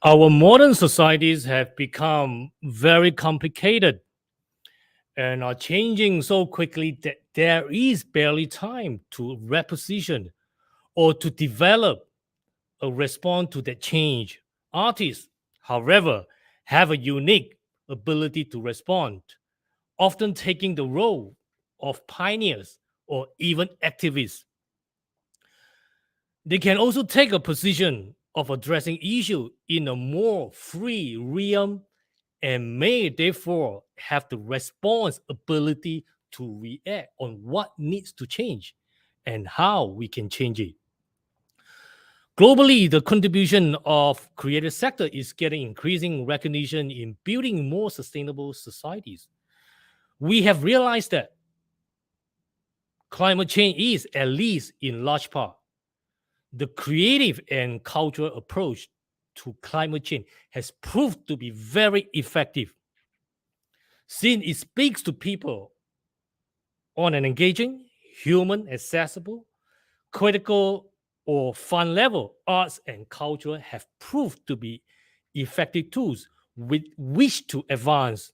Our modern societies have become very complicated and are changing so quickly that there is barely time to reposition or to develop a response to that change. Artists, however, have a unique ability to respond, often taking the role of pioneers or even activists. They can also take a position of addressing issues in a more free realm and may therefore have the responsibility to react on what needs to change and how we can change it. Globally, the contribution of creative sector is getting increasing recognition in building more sustainable societies. We have realized that climate change is, at least in large part, the creative and cultural approach to climate change has proved to be very effective, since it speaks to people on an engaging, human, accessible, critical, or fun level. Arts and culture have proved to be effective tools with which to advance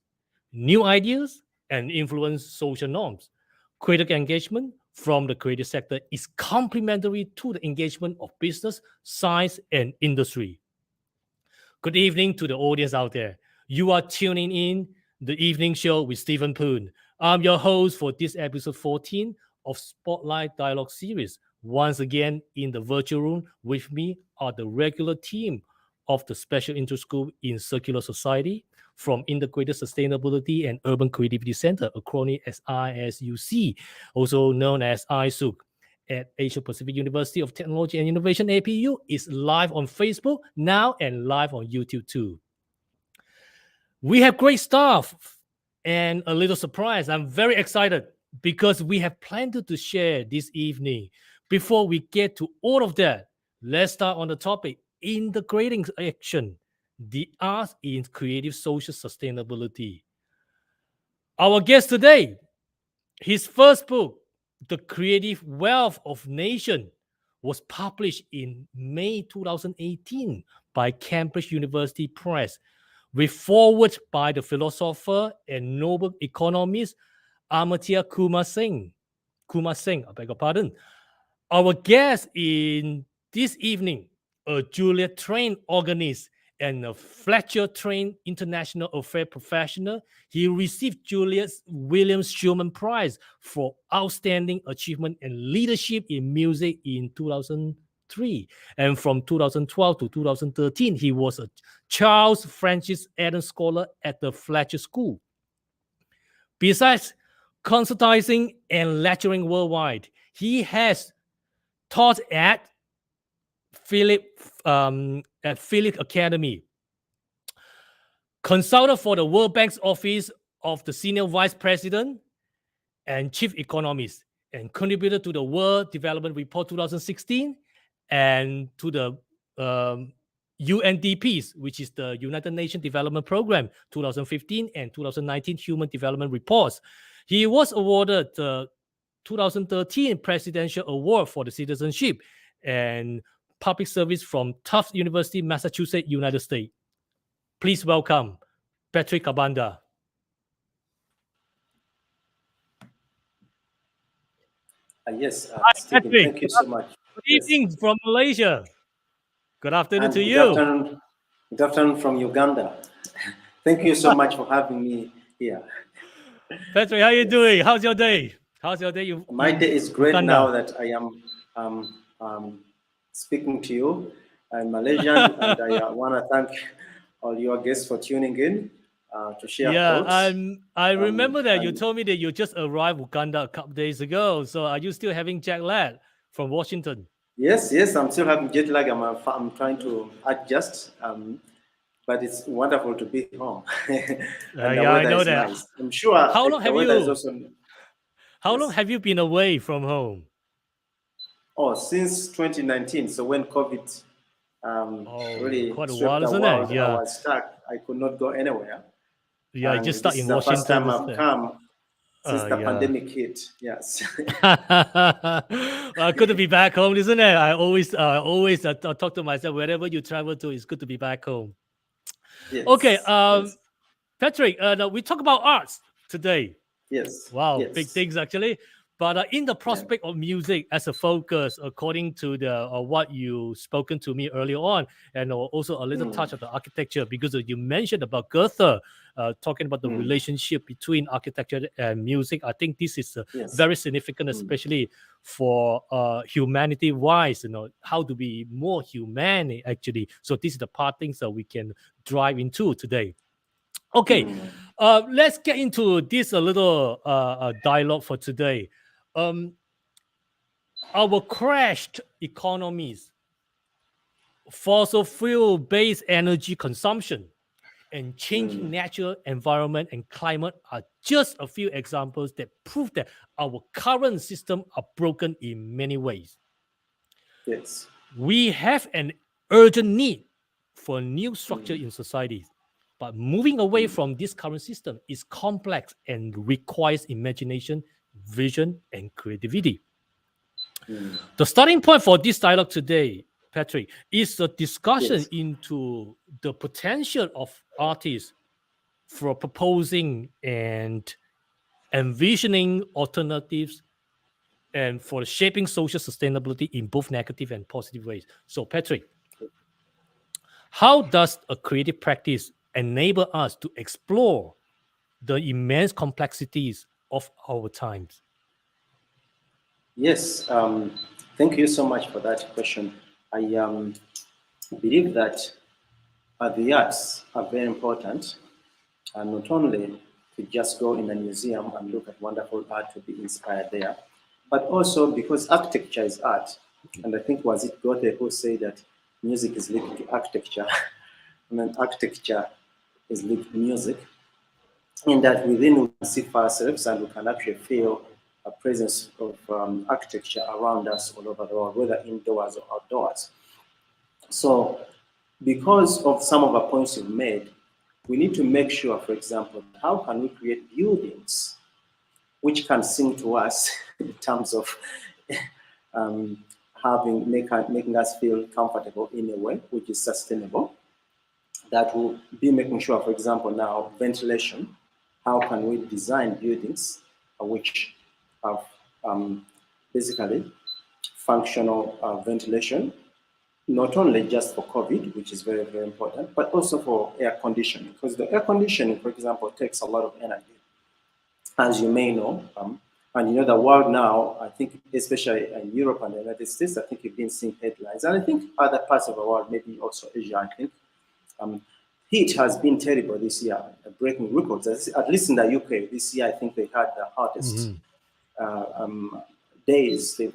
new ideas and influence social norms. Critical engagement from the creative sector is complementary to the engagement of business, science, and industry. Good evening to the audience out there. You are tuning in the evening show with Stephen Poon. I'm your host for this episode 14 of Spotlight Dialogue Series. Once again, in the virtual room with me are the regular team of the Special Interest Group in Circular Society from Integrated Sustainability and Urban Creativity Center, acronym as ISUC, also known as ISUC, at Asia Pacific University of Technology and Innovation, APU, is live on Facebook now and live on YouTube too. We have great staff and a little surprise. I'm very excited because we have planned to share this evening Before we get to all of that, let's start on the topic integrating action, the arts in creative social sustainability. Our guest today, his first book, The Creative Wealth of Nation, was published in May 2018 by Cambridge University Press, with foreword by the philosopher and Nobel economist Amartya Kumar Singh. I beg your pardon. Our guest in this evening, a Juilliard-trained organist and a Fletcher-trained international affairs professional. He received Juilliard's William Shulman Prize for outstanding achievement and leadership in music in 2003. And from 2012 to 2013, he was a Charles Francis Adams Scholar at the Fletcher School. Besides consulting and lecturing worldwide, he has taught at Philip Academy, consulted for the World Bank's Office of the Senior Vice President and Chief Economist, and contributed to the World Development Report 2016 and to the UNDPs, which is the United Nations Development Program 2015 and 2019 Human Development Reports. He was awarded the 2013 Presidential Award for the Citizenship and Public Service from Tufts University, Massachusetts, United States. Please welcome Patrick Abanda. Yes, Hi, Stephen, Patrick. thank you so much. Good evening from Malaysia. Good afternoon And to good you. Good afternoon from Uganda. Thank you so much for having me here. Patrick, how are you doing? How's your day? How's your day? My day is great Uganda? now that I am speaking to you. I'm Malaysian, and I want to thank all your guests for tuning in to share thoughts. I remember that you told me that you just arrived Uganda a couple days ago. So are you still having jet lag from Washington? Yes, I'm still having jet lag. I'm trying to adjust, but it's wonderful to be home. And the Yeah, I weather know is that. nice. I'm sure How long the have weather is you? also. How Yes. long have you been away from home? Oh, since 2019. So when COVID really quite a swept while, the isn't world, it? Yeah. I was stuck. I could not go anywhere. Yeah, you And just stuck this in is the first time Washington, I've isn't it? come since the Yeah. pandemic hit. Yes. Good to be back home, isn't it? I always talk to myself, wherever you travel to, it's good to be back home. Yes. Okay, Yes. Patrick, we talk about arts today. Yes. Wow, Yes. big things actually. But in the prospect of music as a focus, according to the what you spoken to me earlier on, and also a little touch of the architecture, because you mentioned about Goethe, talking about the relationship between architecture and music. I think this is very significant, especially for humanity-wise. How to be more humane actually. So this is the part things that we can drive into today. Okay, let's get into this a little dialogue for today. Our crashed economies, fossil fuel-based energy consumption, and changing natural environment and climate are just a few examples that prove that our current system are broken in many ways. Yes. We have an urgent need for a new structure in society. But moving away from this current system is complex and requires imagination, vision, and creativity. The starting point for this dialogue today, Patrick, is a discussion into the potential of artists for proposing and envisioning alternatives and for shaping social sustainability in both negative and positive ways. So, Patrick, how does a creative practice enable us to explore the immense complexities of our times? Yes. Thank you so much for that question. I believe that the arts are very important, and not only to just go in a museum and look at wonderful art to be inspired there, but also because architecture is art. And I think was it Goethe who said that music is linked to architecture, and then architecture is linked to music, in that within we can see for ourselves and we can actually feel presence of architecture around us all over the world, whether indoors or outdoors. So because of some of the points you've made, we need to make sure, for example, how can we create buildings which can sing to us in terms of making us feel comfortable in a way which is sustainable. That will be making sure, for example, now ventilation. How can we design buildings which have basically functional ventilation, not only just for COVID, which is very, very important, but also for air conditioning, because the air conditioning, for example, takes a lot of energy, as you may know. And you know, the world now, I think, especially in Europe and the United States, I think you've been seeing headlines. And I think other parts of the world, maybe also Asia, I think, heat has been terrible this year, breaking records. At least in the UK, this year, I think they had the hottest days they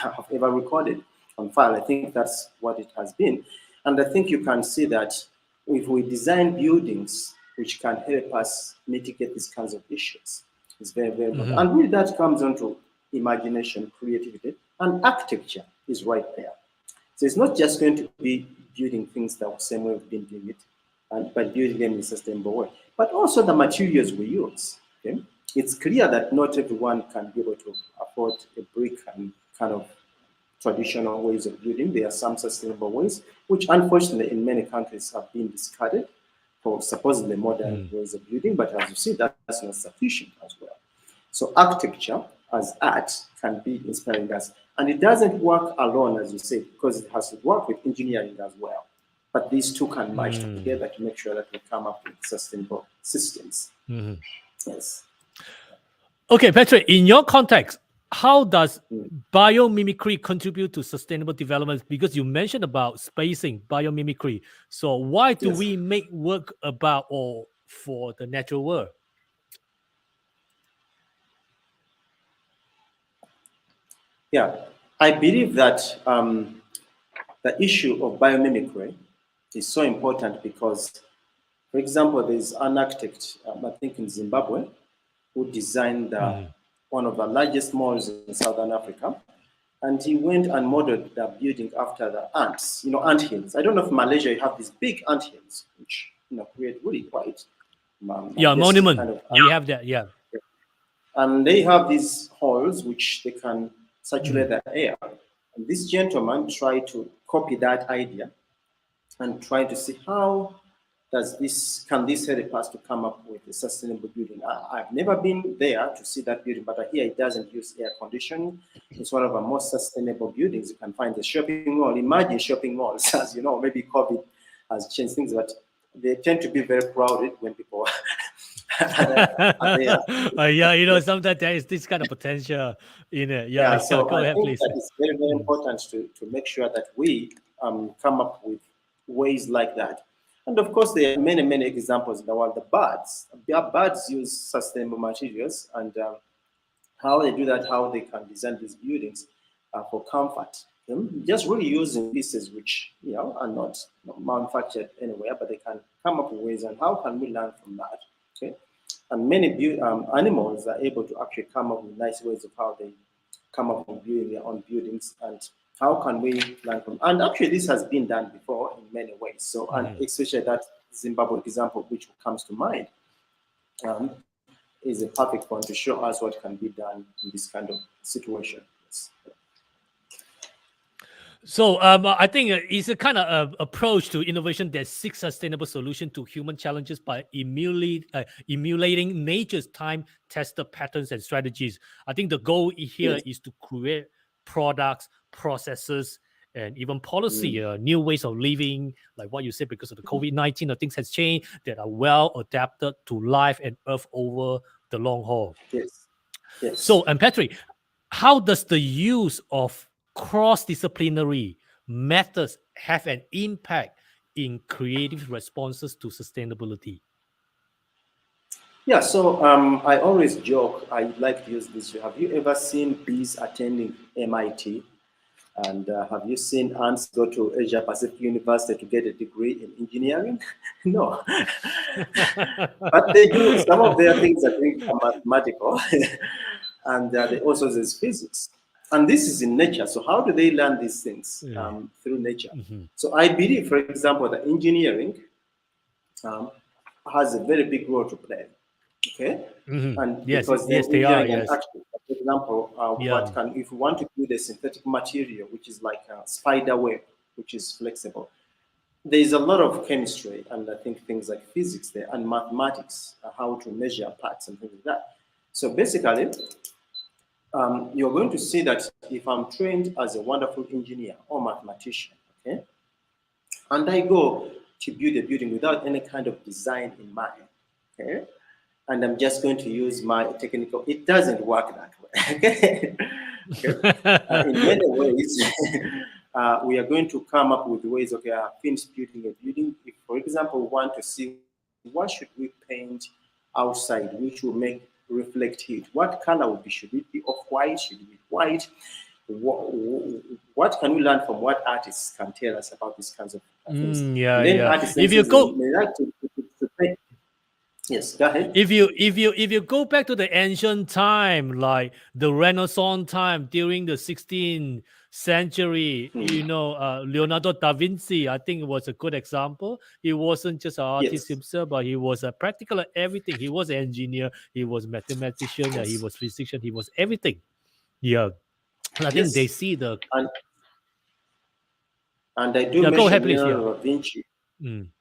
have ever recorded on file. I think that's what it has been. And I think you can see that if we design buildings which can help us mitigate these kinds of issues, it's very, very important. And with that comes on to imagination, creativity, and architecture is right there. So it's not just going to be building things the same way we've been doing it, but building them in a sustainable way. But also the materials we use. Okay? It's clear that not everyone can be able to afford a brick and kind of traditional ways of building. There are some sustainable ways, which unfortunately in many countries have been discarded for supposedly modern ways of building. But as you see, that's not sufficient as well. So architecture as art can be inspiring us. And it doesn't work alone, as you say, because it has to work with engineering as well. But these two can merge together to make sure that we come up with sustainable systems. Yes. Okay, Patrick, in your context, how does biomimicry contribute to sustainable development? Because you mentioned about spacing, biomimicry. So why do we make work about or for the natural world? Yeah, I believe that the issue of biomimicry is so important because, for example, there's an architect, I think in Zimbabwe, who designed one of the largest malls in Southern Africa. And he went and modeled the building after the ants, ant hills. I don't know if in Malaysia you have these big ant hills, which create really quite monument. Kind of, we have that, yeah. And they have these holes which they can saturate the air. And this gentleman tried to copy that idea and try to see how can this help us to come up with a sustainable building. I've never been there to see that building, but I hear it doesn't use air conditioning. It's one of the most sustainable buildings you can find. The shopping mall, imagine shopping malls, as you know, maybe COVID has changed things, but they tend to be very crowded when people are there. Yeah, sometimes there is this kind of potential in it. Yeah, so go ahead, please. That it's very, very important to make sure that we come up with ways like that. And of course, there are many, many examples in the world. The birds use sustainable materials, and how they do that, how they can design these buildings for comfort. Just really using pieces which are not manufactured anywhere, but they can come up with ways. And how can we learn from that? Okay, and many animals are able to actually come up with nice ways of how they come up with building their own buildings. And how can we learn from? And actually, this has been done before in many ways. So, and especially that Zimbabwe example, which comes to mind, is a perfect one to show us what can be done in this kind of situation. So I think it's a kind of approach to innovation that seeks sustainable solution to human challenges by emulating nature's time-tested patterns and strategies. I think the goal here is to create products, processes, and even policy, new ways of living, like what you said, because of the COVID-19, things has changed that are well adapted to life and Earth over the long haul. Yes. So, and Patrick, how does the use of cross-disciplinary methods have an impact in creative responses to sustainability? Yeah, so I always joke, I like to use this. Have you ever seen bees attending MIT? And have you seen ants go to Asia Pacific University to get a degree in engineering? No. But they do, some of their things I think are mathematical. And also there's physics. And this is in nature. So how do they learn these things? Through nature. So I believe, for example, that engineering has a very big role to play. Okay? And Yes, because yes, they are. Yes. actually, for example, if you want to build a synthetic material, which is like a spider web, which is flexible, there is a lot of chemistry and I think things like physics there and mathematics, how to measure parts and things like that. So basically, you're going to see that if I'm trained as a wonderful engineer or mathematician, okay, and I go to build a building without any kind of design in mind, okay, and I'm just going to use my technical, it doesn't work that way. Okay? In many ways, we are going to come up with ways, okay, I finished building a building. If, for example, we want to see what should we paint outside, which will reflect heat. What color would be? Should it be off-white? Should it be white? What can we learn from what artists can tell us about these kinds of things? Artists, if you go, they like to paint. Yes, go ahead. If you go back to the ancient time, like the Renaissance time during the 16th century, Leonardo da Vinci, I think it was a good example. He wasn't just an artist himself, but he was a practical everything. He was an engineer, he was a mathematician, he was physician, he was everything. Yeah. And I think they see the and I do mention Leonardo da Vinci.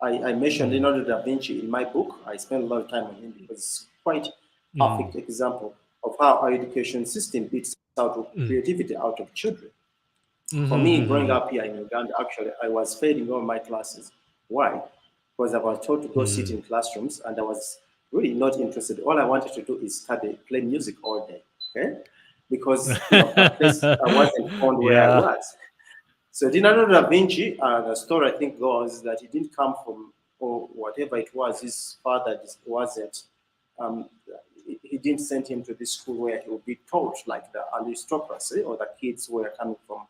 I mentioned Leonardo da Vinci in my book. I spent a lot of time on him because it's quite a perfect example of how our education system beats out creativity out of children. For me, growing up here in Uganda, actually, I was failing all my classes. Why? Because I was told to go sit in classrooms, and I was really not interested. All I wanted to do is play music all day. Okay, because that place I wasn't found where I was. So Leonardo da Vinci, the story I think goes that he didn't come from, or whatever it was, his father wasn't, he didn't send him to this school where he would be taught like the aristocracy or the kids were coming from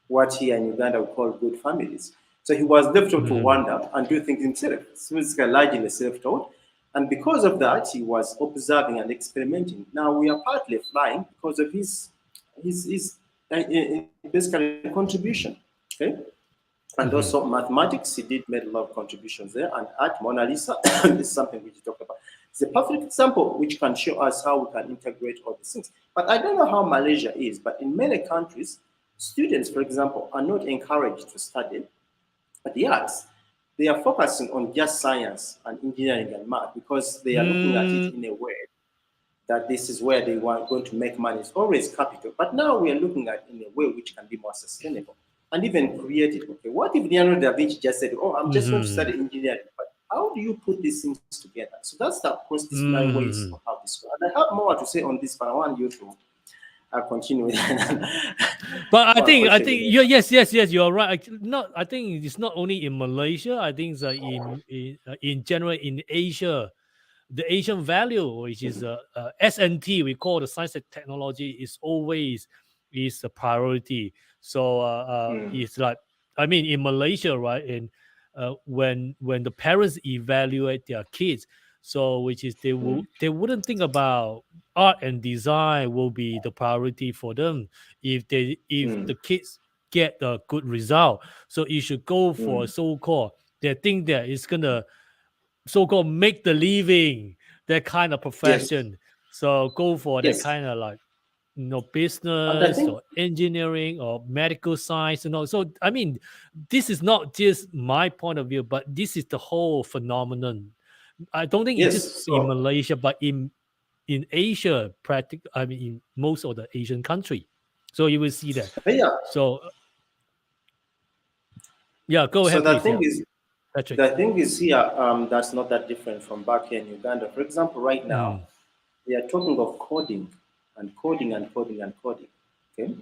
what here in Uganda we call good families. So he was left to wander and do things himself. So he's largely self-taught. And because of that, he was observing and experimenting. Now we are partly flying because of his basically contribution. Okay, and also mathematics, he did make a lot of contributions there, and art, Mona Lisa is something which you talked about. It's a perfect example which can show us how we can integrate all these things. But I don't know how Malaysia is, but in many countries, students, for example, are not encouraged to study the arts. They are focusing on just science and engineering and math because they are looking at it in a way that this is where they are going to make money. It's always capital. But now we are looking at it in a way which can be more sustainable and even creative. Okay, what if Leonardo da Vinci just said, "Oh, I'm just going to study engineering"? But how do you put these things together? So that's the cross-disciplinary ways of how this works. And I have more to say on this, but I want you to continue with that. But I think yes, you're right. I think it's not only in Malaysia. I think it's in general in Asia. The Asian value, which is S&T, we call the science and technology, is always a priority. So it's like, I mean, in Malaysia, right? And when the parents evaluate their kids, so which is they wouldn't think about art and design will be the priority for them if the kids get a good result. So you should go for so-called, they think that it's gonna so-called make the living, that kind of profession. So go for that kind of like business or engineering or medical science. So I mean, this is not just my point of view, but this is the whole phenomenon. I don't think it's just in Malaysia, but in Asia, I mean, in most of the Asian country. So you will see that. So go ahead. So the thing is here, that's not that different from back here in Uganda. For example, right now, they are talking of coding and coding and coding and coding. Okay,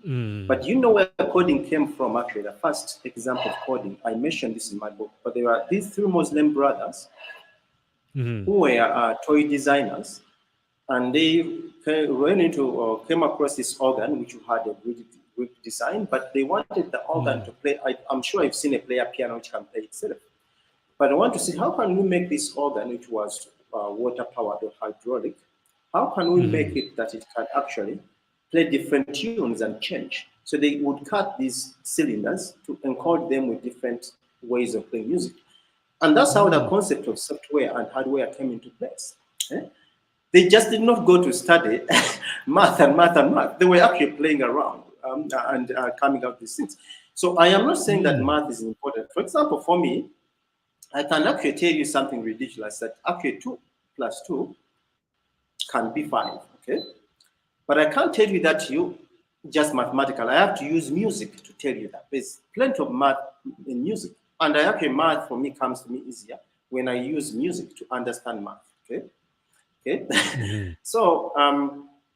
but you know where coding came from? Actually, the first example of coding, I mentioned this in my book. But there are these three Muslim brothers who were toy designers, and they came across this organ which had a Greek design, but they wanted the organ to play. I'm sure you've seen a player piano which can play itself. But I want to see how can we make this organ, which was water powered or hydraulic, how can we make it that it can actually play different tunes and change? So they would cut these cylinders to encode them with different ways of playing music. And that's how the concept of software and hardware came into place. They just did not go to study math. They were actually playing around and coming out with these things. So I am not saying that math is important. For example, for me, I can actually tell you something ridiculous, that actually 2 plus 2 can be 5, okay? But I can't tell you that you just mathematical. I have to use music to tell you that. There's plenty of math in music. And actually math for me comes to me easier when I use music to understand math, okay? So,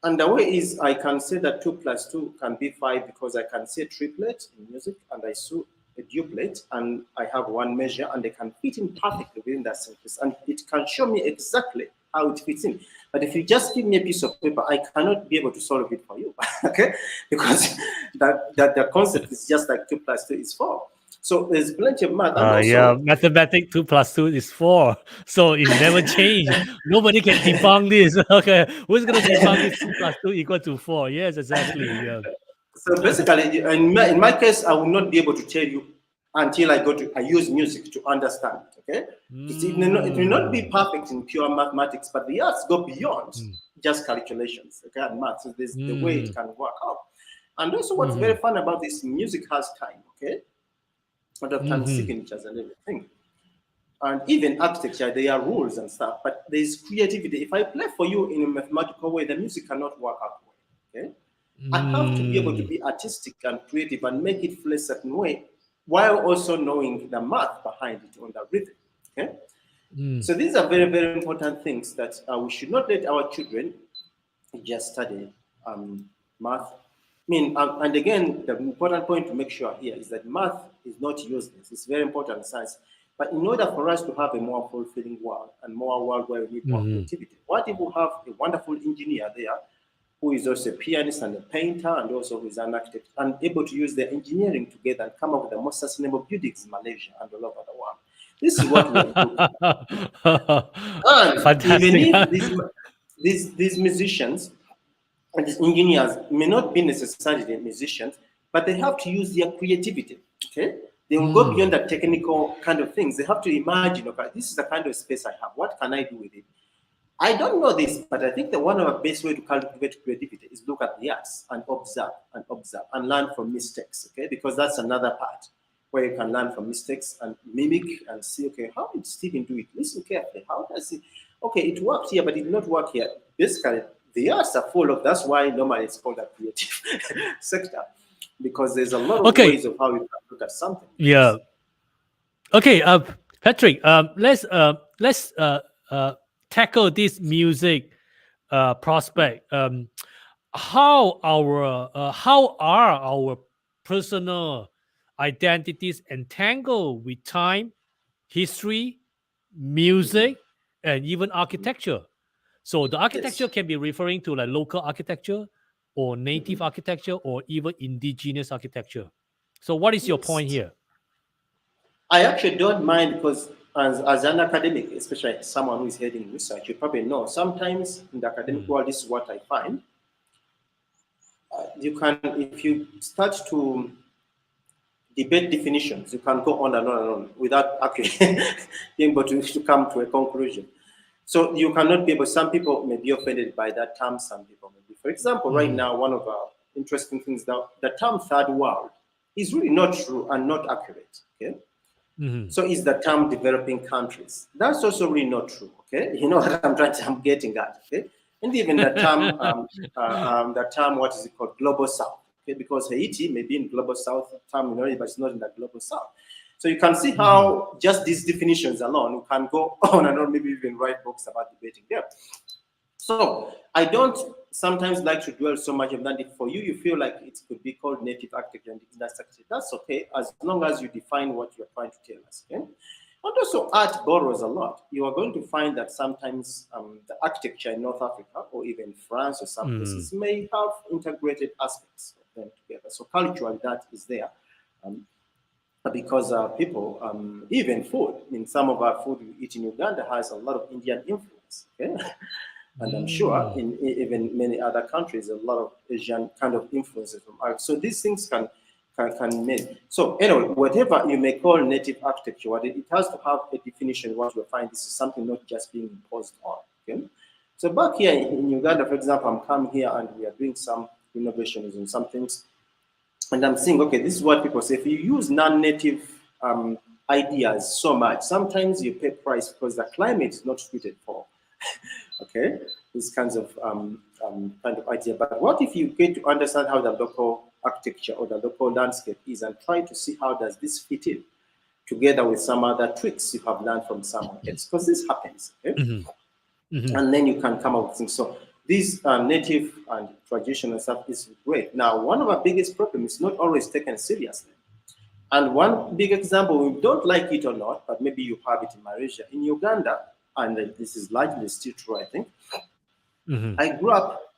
and the way is I can say that 2 plus 2 can be 5 because I can say triplet in music and I saw a duplet and I have one measure and they can fit in perfectly within that sentence and it can show me exactly how it fits in. But if you just give me a piece of paper, I cannot be able to solve it for you, okay? Because that the concept is just like 2 plus 2 is 4. So there's plenty of math. Yeah, mathematics 2 plus 2 is 4. So it never changed. Nobody can debunk this. Okay, who's going to debunk this 2 plus 2 equal to 4? Yes, exactly. Yeah. So basically, in my case, I will not be able to tell you until I use music to understand it, okay? It will not be perfect in pure mathematics, but the arts go beyond just calculations, okay, and math. So there's the way it can work out. And also what's very fun about this, music has time, okay? A lot of time signatures and everything. And even architecture, there are rules and stuff, but there's creativity. If I play for you in a mathematical way, the music cannot work out well, okay? I have to be able to be artistic and creative and make it flow a certain way, while also knowing the math behind it on the rhythm, okay? So these are very, very important things that we should not let our children just study math. I mean, and again, the important point to make sure here is that math is not useless. It's very important in science. But in order for us to have a more fulfilling world and more world where we need more creativity, what if we have a wonderful engineer there who is also a pianist and a painter and also who is an architect and able to use their engineering together and come up with the most sustainable buildings in Malaysia and all over the world? This is what we are doing. And fantastic. Even if these musicians and these engineers may not be necessarily musicians, but they have to use their creativity, okay? They will go beyond the technical kind of things. They have to imagine, okay, this is the kind of space I have. What can I do with it? I don't know this, but I think that one of the best way to cultivate creativity is look at the arts and observe and learn from mistakes, okay? Because that's another part where you can learn from mistakes and mimic and see, okay, how did Stephen do it? Listen carefully. How does it? Okay, it worked here, but it did not work here. Basically, the arts are full of, that's why normally it's called a creative sector, because there's a lot of ways of how you can look at something. Yeah. Okay, Patrick, let's tackle this music prospect. How are our personal identities entangled with time, history, music, and even architecture? So the architecture can be referring to like local architecture or native architecture or even indigenous architecture. So what is your point here? I actually don't mind because as an academic, especially someone who is heading research, you probably know sometimes in the academic world, this is what I find. You can, if you start to debate definitions, you can go on and on and on without actually being able to come to a conclusion. So you cannot be able, some people may be offended by that term, some people may be. For example, right now, one of our interesting things, the term third world is really not true and not accurate, okay? So is the term developing countries. That's also really not true, okay? You know what I'm getting at, okay? And even the term, what is it called, global south, okay? Because Haiti may be in global south terminology, but it's not in the global south. So you can see how just these definitions alone, you can go on and on, maybe even write books about debating them. So I don't sometimes like to dwell so much on that. If for you, you feel like it could be called native architecture and indigenous architecture, that's okay, as long as you define what you're trying to tell us, okay? And also art borrows a lot. You are going to find that sometimes the architecture in North Africa or even France or some places may have integrated aspects of them together. So culturally, that is there. Because people, even food, I mean, some of our food we eat in Uganda has a lot of Indian influence. Okay? And I'm sure in even many other countries, a lot of Asian kind of influences from art. So these things can mean. So anyway, whatever you may call native architecture, it has to have a definition. What we find, this is something not just being imposed on. Okay? So back here in Uganda, for example, I'm coming here and we are doing some innovations and some things. And I'm saying, okay, this is what people say. If you use non-native ideas so much, sometimes you pay price because the climate is not suited for, okay, these kinds of kind of idea. But what if you get to understand how the local architecture or the local landscape is and try to see how does this fit in together with some other tricks you have learned from someone else? Because this happens, okay? And then you can come up with things. So these native and traditional stuff is great. Now, one of our biggest problems is not always taken seriously. And one big example, we don't like it or not, but maybe you have it in Malaysia, in Uganda, and this is largely still true, I think. I grew up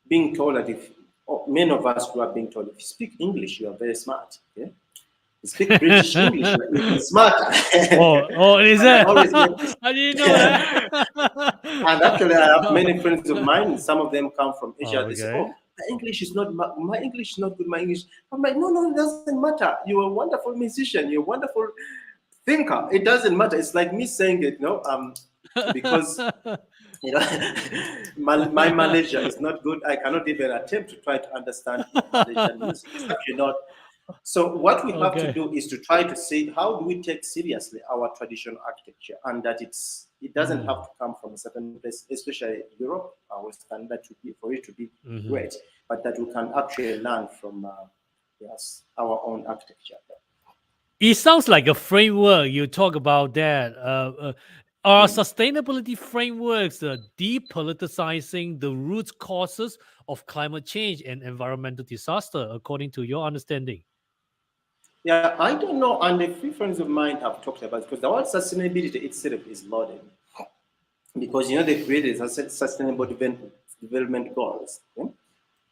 being told that many of us grew up being told, if you speak English, you are very smart. Okay? You speak British English, you are even smarter. Is that? I didn't know that. And actually, I have many friends of mine. Some of them come from Asia. They say, Okay. "Oh, my English is not good. My English." I'm like, no, it doesn't matter. You're a wonderful musician. You're a wonderful thinker. It doesn't matter. It's like me saying it, because my Malaysia is not good. I cannot even attempt to try to understand Malaysian music. It's actually not. So what we have to do is to try to see how do we take seriously our traditional architecture, and that it doesn't have to come from a certain place, especially Europe, our standard to be for it to be great, but that we can actually learn from our own architecture. It sounds like a framework. You talk about that. Are sustainability frameworks depoliticizing the root causes of climate change and environmental disaster, according to your understanding? Yeah, I don't know, and a few friends of mine have talked about it, because the word sustainability itself is loaded. Because they created sustainable development goals. Okay?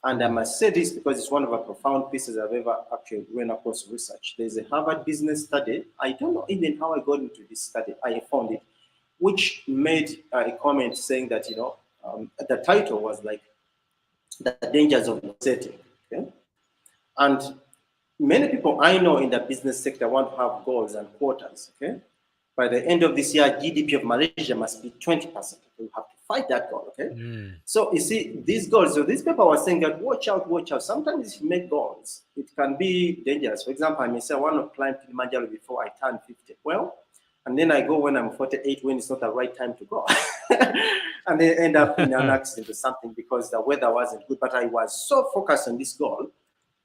And I must say this because it's one of the profound pieces I've ever actually run across research. There's a Harvard business study. I don't know even how I got into this study. I found it, which made a comment saying that, the title was like, The Dangers of Setting. Okay? And many people I know in the business sector want to have goals and quotas. Okay? By the end of this year, GDP of Malaysia must be 20%. We have to fight that goal, okay? So you see, these goals, so this paper was saying that watch out. Sometimes if you make goals, it can be dangerous. For example, I may say I want to climb Kilimanjaro before I turn 50. Well, and then I go when I'm 48, when it's not the right time to go. And then end up in an accident or something because the weather wasn't good, but I was so focused on this goal.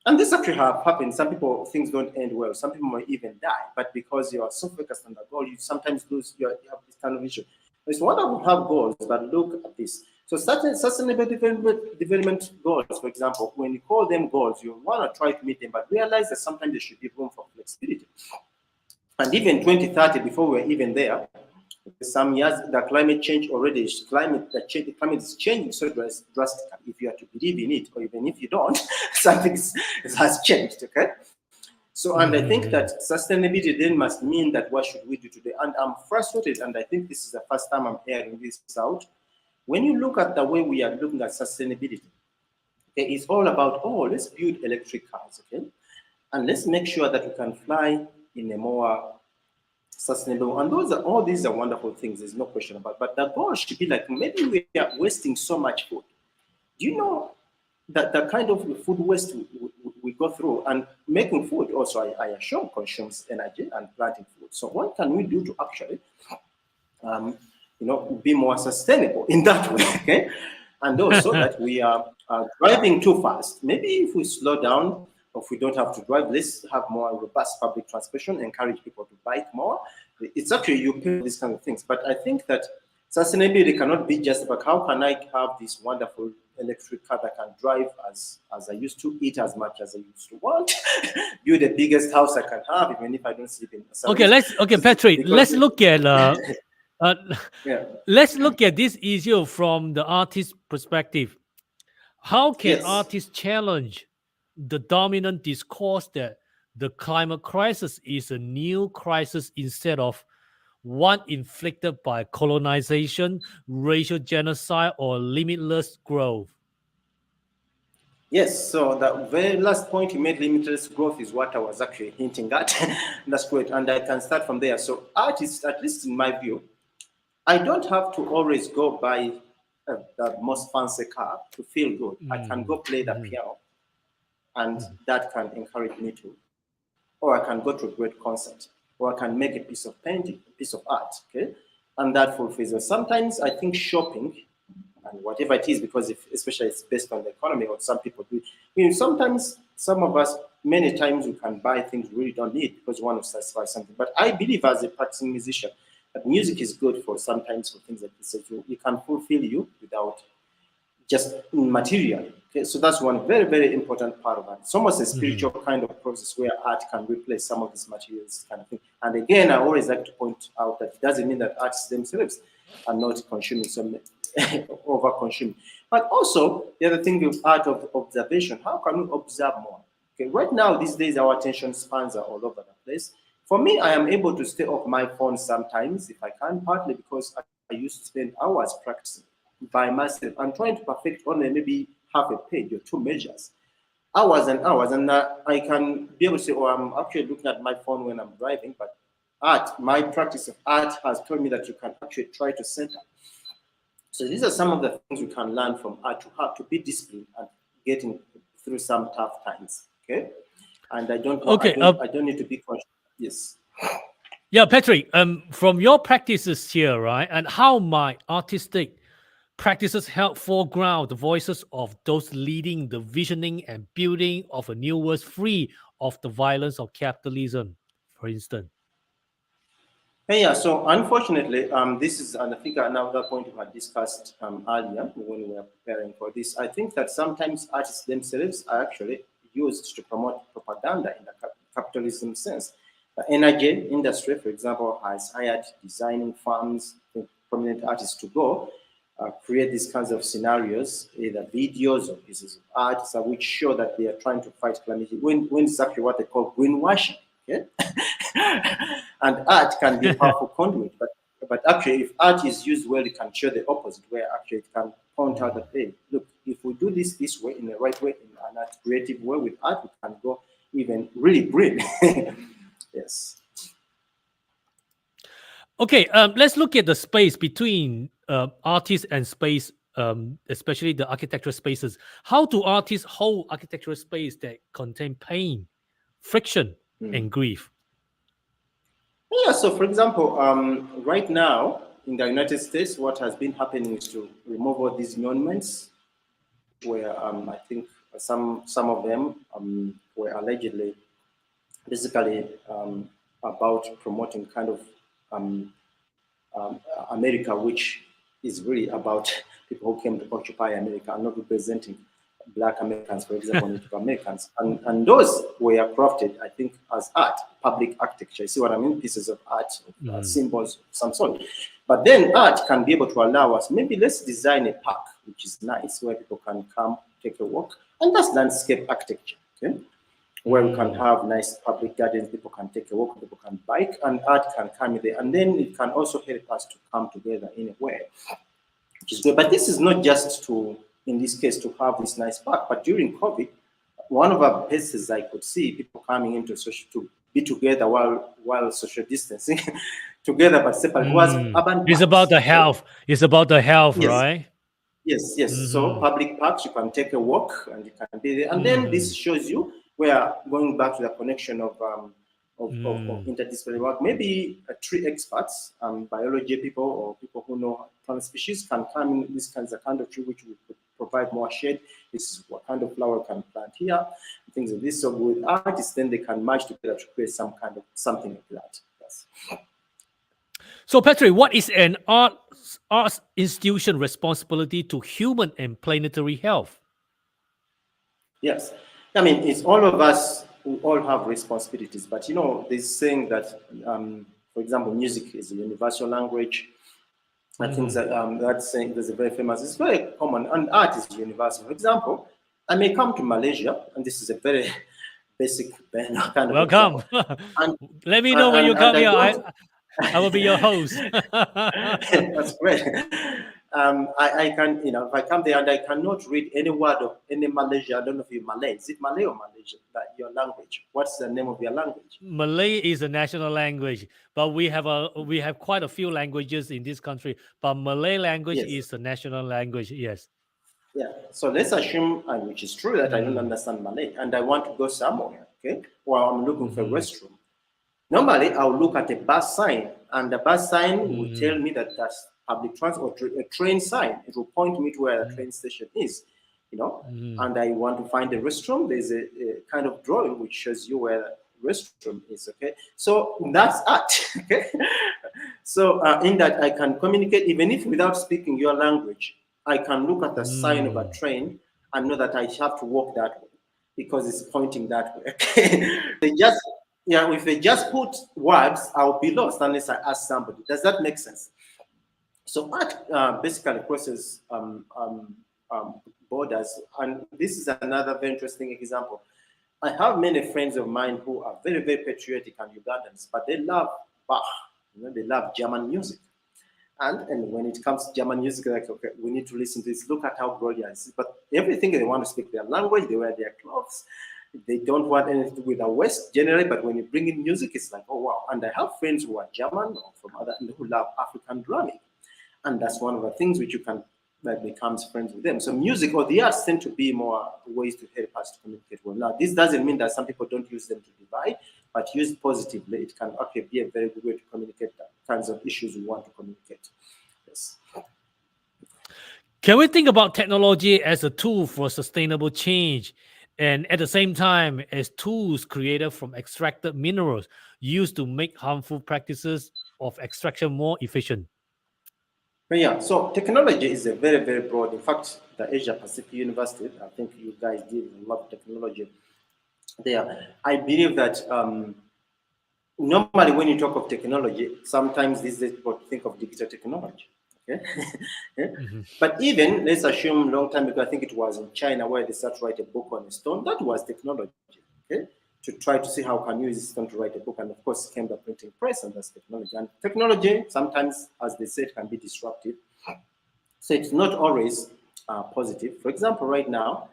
And this actually have happened. Some people, things don't end well. Some people might even die. But because you are so focused on the goal, you sometimes lose you have this kind of issue. It's wonderful to have goals, but look at this. So certain sustainable development goals, for example, when you call them goals, you want to try to meet them, but realize that sometimes there should be room for flexibility. And even 2030, before we're even there, some years the climate change already is the climate is changing so drastically. If you are to believe in it, or even if you don't, something has changed. Okay. So, and I think that sustainability then must mean that what should we do today? And I'm frustrated, and I think this is the first time I'm hearing this out. When you look at the way we are looking at sustainability, okay, it's all about, let's build electric cars, okay? And let's make sure that we can fly in a more sustainable, and all these are wonderful things, there's no question about, but the goal should be like, maybe we are wasting so much food. Do you know that the kind of food waste we go through, and making food also, I assure, consumes energy, and planting food. So what can we do to actually, be more sustainable in that way, okay? And also that we are driving too fast. Maybe if we slow down, or if we don't have to drive, let's have more robust public transportation, encourage people to bike more. It's actually, you pay these kind of things. But I think that sustainability cannot be just about how can I have this wonderful electric car that can drive as I used to, eat as much as I used to want, build the biggest house I can have, even if I don't sleep in a Okay, Patrick, let's look at let's look at this issue from the artist's perspective. How can artists challenge the dominant discourse that the climate crisis is a new crisis instead of one inflicted by colonization, racial genocide, or limitless growth? Yes, so the very last point you made, limitless growth, is what I was actually hinting at. That's great, and I can start from there. So art is, at least in my view, I don't have to always go buy the most fancy car to feel good. I can go play the piano, and that can encourage me to. Or I can go to a great concert, or I can make a piece of painting, a piece of art, okay? And that fulfills us. Sometimes I think shopping, and whatever it is, because especially it's based on the economy, or some people do. Sometimes some of us, many times we can buy things we really don't need because we want to satisfy something. But I believe as a practicing musician, that music is good for sometimes for things like this. So it can fulfill you without just material. Okay, so that's one very, very important part of it. It's almost a spiritual kind of process where art can replace some of these materials kind of thing. And again, I always like to point out that it doesn't mean that artists themselves are not consuming some over consuming. But also the other thing with art of observation, how can we observe more? Okay, right now, these days, our attention spans are all over the place. For me, I am able to stay off my phone sometimes if I can, partly because I used to spend hours practicing by myself. I'm trying to perfect only maybe half a page or two measures, hours and hours, and I can be able to say, oh, I'm actually looking at my phone when I'm driving, but art, my practice of art has told me that you can actually try to center. So these are some of the things we can learn from art, to have to be disciplined and getting through some tough times. Okay, and I don't need to be conscious. Yes. Yeah, Patrick. From your practices here, right, and how might artistic practices help foreground the voices of those leading the visioning and building of a new world free of the violence of capitalism, for instance? Yeah, so unfortunately, this is, and I think another point we had discussed earlier when we were preparing for this. I think that sometimes artists themselves are actually used to promote propaganda in the capitalism sense. The energy industry, for example, has hired designing firms, prominent artists to go create these kinds of scenarios, either videos or pieces of art, which show that they are trying to fight climate change, when it's exactly what they call greenwashing. Okay? And art can be a powerful conduit, but actually, if art is used well, it can show the opposite, where actually it can point out that, hey, look, if we do this way, in the right way, in an art creative way with art, we can go even really green. Yes. Okay, let's look at the space between artists and space, especially the architectural spaces. How do artists hold architectural space that contain pain, friction, and grief? Yeah, so for example, right now in the United States, what has been happening is to remove all these monuments where I think some of them were allegedly basically about promoting kind of America, which is really about people who came to occupy America and not representing Black Americans, for example, Native Americans. And those were crafted, I think, as art, public architecture. You see what I mean? Pieces of art, symbols of some sort. But then art can be able to allow us, maybe let's design a park, which is nice, where people can come, take a walk. And that's landscape architecture, okay? Where we can have nice public gardens, people can take a walk, people can bike, and art can come in there. And then it can also help us to come together in a way, which is good. But this is not just to, in this case, to have this nice park, but during COVID, one of our places I could see people coming into social to be together while social distancing together but separate was urban It's parks. about the health. It's about the health, Yes. right? Yes. So public parks, you can take a walk and you can be there. And then this shows you, we are going back to the connection of interdisciplinary work. Maybe tree experts, biology people or people who know plant species can come in. This kind of tree which would provide more shade. This is what kind of flower can plant here, things like this. So with artists, then they can merge together to create some kind of something like that. Yes. So, Patrick, what is an arts institution responsibility to human and planetary health? Yes, I mean, it's all of us who all have responsibilities, but there's saying that, for example, music is a universal language. I think that saying there's a very famous, it's very common, and art is universal. For example, I may come to Malaysia, and this is a very basic kind of Welcome. example. And, Let me know when you come I here. don't. I will be your host. That's great. I can, if I come there and I cannot read any word of any Malaysia, I don't know if you're Malay. Is it Malay or Malaysian? That your language? What's the name of your language? Malay is a national language, but we have quite a few languages in this country. But Malay language Yes. is the national language. Yes. Yeah. So let's assume, which is true, that I don't understand Malay, and I want to go somewhere. Okay. Well, I'm looking for a restroom. Normally, I'll look at a bus sign, and the bus sign will tell me that that's public transport, a train sign. It will point me to where the train station is, and I want to find a restroom. There's a kind of drawing which shows you where the restroom is, okay? So that's art, okay? So in that I can communicate, even if without speaking your language, I can look at the sign of a train and know that I have to walk that way because it's pointing that way, okay? If they just put words, I'll be lost unless I ask somebody. Does that make sense? So art basically crosses borders, and this is another very interesting example. I have many friends of mine who are very, very patriotic and Ugandans, but they love Bach. They love German music. And when it comes to German music, they're like, okay, we need to listen to this. Look at how glorious it is. But everything they want to speak their language, they wear their clothes. They don't want anything to do with the West generally, but when you bring in music, it's like, oh, wow. And I have friends who are German or from other, who love African drumming. And that's one of the things which you can becomes friends with them. So music or the arts tend to be more ways to help us to communicate well. Now, this doesn't mean that some people don't use them to divide, but used positively, it can actually be a very good way to communicate the kinds of issues we want to communicate. Yes. Can we think about technology as a tool for sustainable change, and at the same time as tools created from extracted minerals used to make harmful practices of extraction more efficient? Yeah, so technology is a very, very broad. In fact, the Asia Pacific University, I think you guys did a lot of technology there. I believe that normally when you talk of technology, sometimes these days people think of digital technology. Okay? Yeah? But even, let's assume long time ago, I think it was in China where they started to write a book on a stone. That was technology, okay? To try to see how can you use this stone to write a book. And of course came the printing press, and that's technology. And technology sometimes, as they said, can be disruptive. So it's not always positive. For example, right now,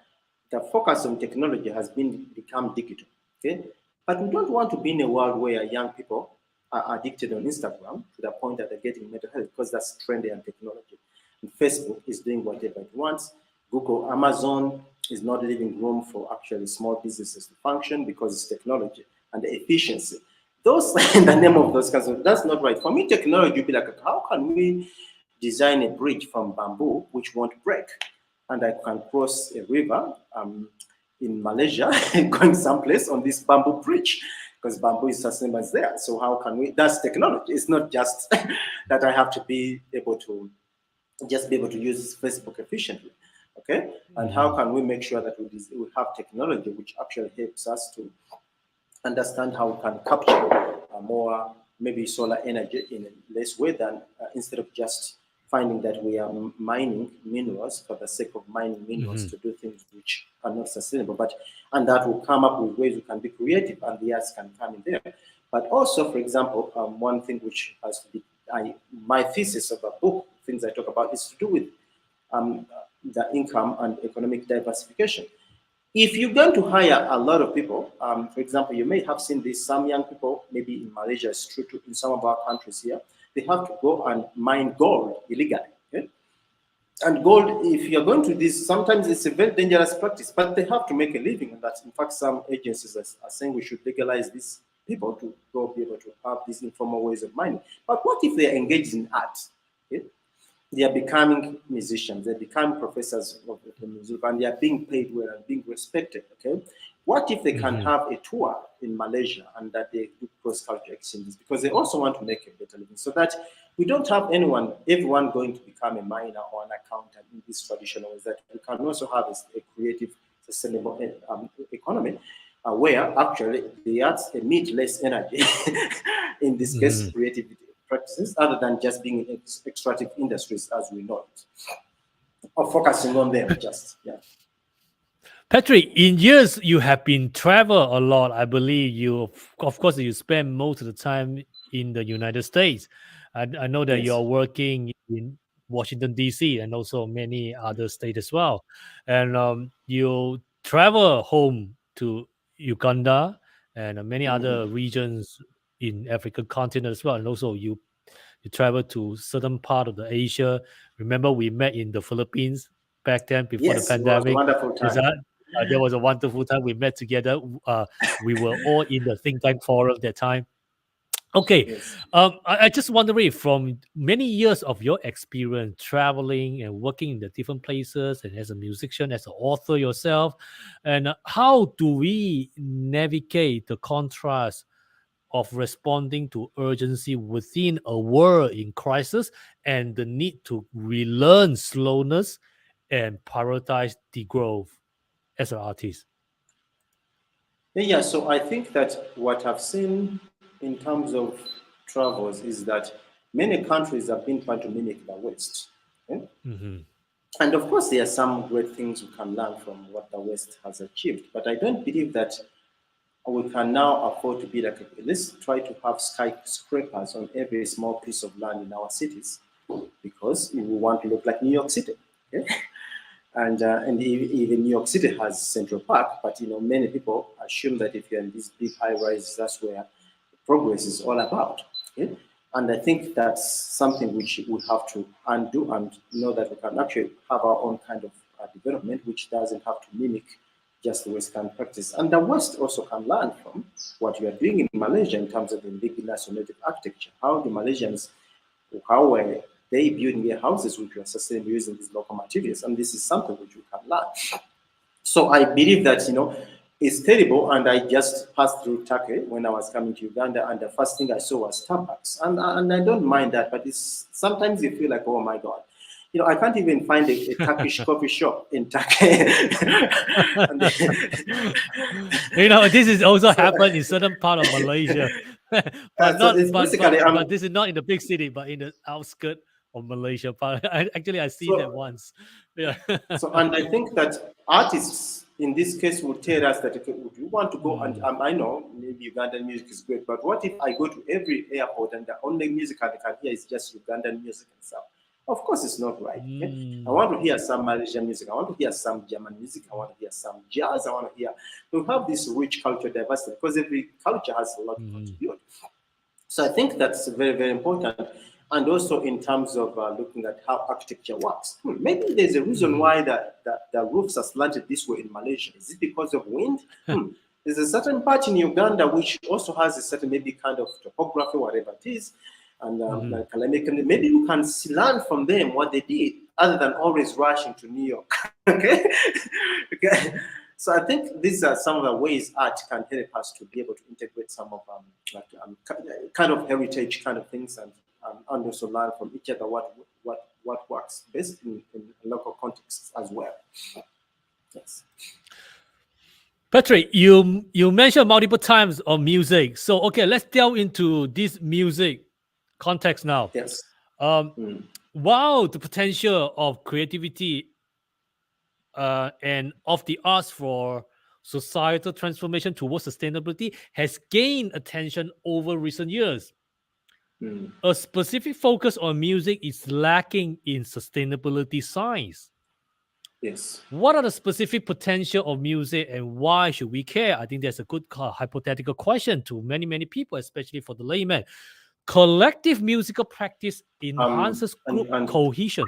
the focus on technology has become digital, okay? But we don't want to be in a world where young people are addicted on Instagram to the point that they're getting mental health, because that's trendy and technology. And Facebook is doing whatever it wants. Google, Amazon is not leaving room for actually small businesses to function because it's technology and the efficiency. Those, in the name of those kinds of, that's not right. For me, technology would be like, how can we design a bridge from bamboo which won't break? And I can cross a river in Malaysia going someplace on this bamboo bridge, because bamboo is sustainable there. So how can we, that's technology. It's not just that I have to be able to use Facebook efficiently, okay? And how can we make sure that we have technology which actually helps us to understand how we can capture more, maybe solar energy in a less way than instead of just finding that we are mining minerals for the sake of mining minerals to do things which are not sustainable. And that will come up with ways we can be creative, and the arts can come in there. But also, for example, one thing which has to be my thesis of a book, things I talk about, is to do with the income and economic diversification. If you're going to hire a lot of people, for example, you may have seen this, some young people, maybe in Malaysia, it's true too, in some of our countries here, they have to go and mine gold illegally. Okay? And gold, if you're going to this, sometimes it's a very dangerous practice, but they have to make a living. And that's, in fact, some agencies are saying we should legalize these people to go be able to have these informal ways of mining. But what if they're engaged in art? Okay? They are becoming musicians, they become professors of the music, and they are being paid well and being respected, okay? What if they can have a tour in Malaysia and that they do cross-cultural exchanges? Because they also want to make a better living, so that we don't have everyone going to become a miner or an accountant in this traditional ways, that we can also have a creative, sustainable economy where actually the arts emit less energy, in this case, creativity practices, other than just being in extractive industries as we know it, or focusing on them just, yeah. Patrick, in years you have been travel a lot. I believe you, of course, you spend most of the time in the United States. I know that Yes. you're working in Washington D.C. and also many other states as well, and you travel home to Uganda and many other Mm. regions in African continent as well, and also you travel to certain part of the Asia. Remember, we met in the Philippines back then before the Yes, it was a pandemic. wonderful Is time. that there was a wonderful time we met together. We were all in the think tank forum that time. Okay, Yes. I just wondering from many years of your experience traveling and working in the different places and as a musician, as an author yourself, and how do we navigate the contrast of responding to urgency within a world in crisis and the need to relearn slowness and prioritize the growth as an artist? Yeah, so I think that what I've seen in terms of travels is that many countries have been trying to mimic the West. Okay? Mhm. And of course, there are some great things we can learn from what the West has achieved. But I don't believe that we can now afford to be like, let's try to have skyscrapers on every small piece of land in our cities because we want to look like New York City. Okay? Even New York City has Central Park, but many people assume that if you're in these big high rises, that's where progress is all about. Okay? And I think that's something which we have to undo and know that we can actually have our own kind of development, which doesn't have to mimic just the Western practice. And the West also can learn from what we are doing in Malaysia in terms of indigenous or native architecture, how the Malaysians how were they building their houses which were sustainable using these local materials? And this is something which we can learn. So I believe that, it's terrible. And I just passed through Turkey when I was coming to Uganda, and the first thing I saw was Starbucks. And I don't mind that, but it's sometimes you feel like, oh my God. I can't even find a Turkish coffee shop in Turkey. And This is also so, happened in certain part of Malaysia, but so not it's basically but this is not in the big city, but in the outskirt of Malaysia. But I see that so once. Yeah. and I think that artists in this case would tell us that, okay, would you want to go and Mm, I know maybe Ugandan music is great, but what if I go to every airport and the only music I can hear is just Ugandan music and stuff? Of course, it's not right. Okay? I mm, want to hear some Malaysian music. I want to hear some German music. I want to hear some jazz. I want to hear. To have this rich cultural diversity because every culture has a lot to mm, contribute. So I think that's very, very important. And also in terms of looking at how architecture works. Maybe there's a reason mm. why the roofs are slanted this way in Malaysia. Is it because of wind? There's a certain part in Uganda which also has a certain maybe kind of topography, whatever it is, and Mhm. like maybe you can learn from them what they did, other than always rushing to New York. Okay, okay. So I think these are some of the ways art can help us to be able to integrate some of kind of heritage kind of things and also learn from each other what works best in local contexts as well. Yes. Patrick, you mentioned multiple times on music. So okay, let's delve into this music context now. Yes. Um, Mm. wow, the potential of creativity and of the arts for societal transformation towards sustainability has gained attention over recent years. Mm. A specific focus on music is lacking in sustainability science. Yes. What are the specific potential of music and why should we care? I think that's a good hypothetical question to many people, especially for the layman. Collective musical practice enhances group And cohesion,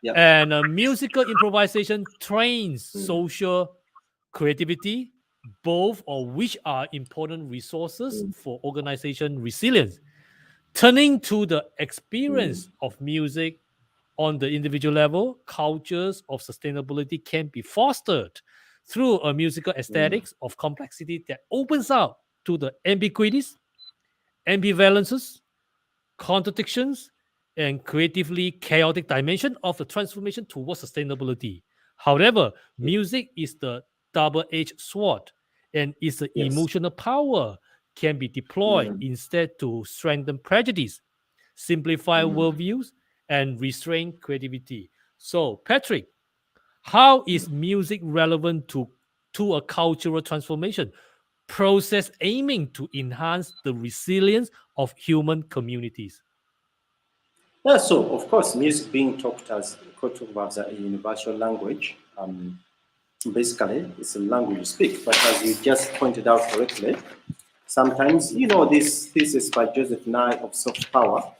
yeah. and musical improvisation trains Mm. social creativity, both of which are important resources Mm. for organization resilience. Turning to the Mm. experience of music on the individual level, cultures of sustainability can be fostered through a musical Mm. aesthetics of complexity that opens up to the ambiguities, ambivalences, contradictions, and creatively chaotic dimension of the transformation towards sustainability. However, Yeah. music is the double-edged sword, and its Yes. emotional power can be deployed Mm. instead to strengthen prejudice, simplify Mm. worldviews, and restrain creativity. So, Patrick, How is music relevant to a cultural transformation process aiming to enhance the resilience of human communities? Yeah, so of course, music being talked about as a universal language. Basically, it's a language you speak. But as you just pointed out correctly, sometimes this thesis by Joseph Nye of soft power,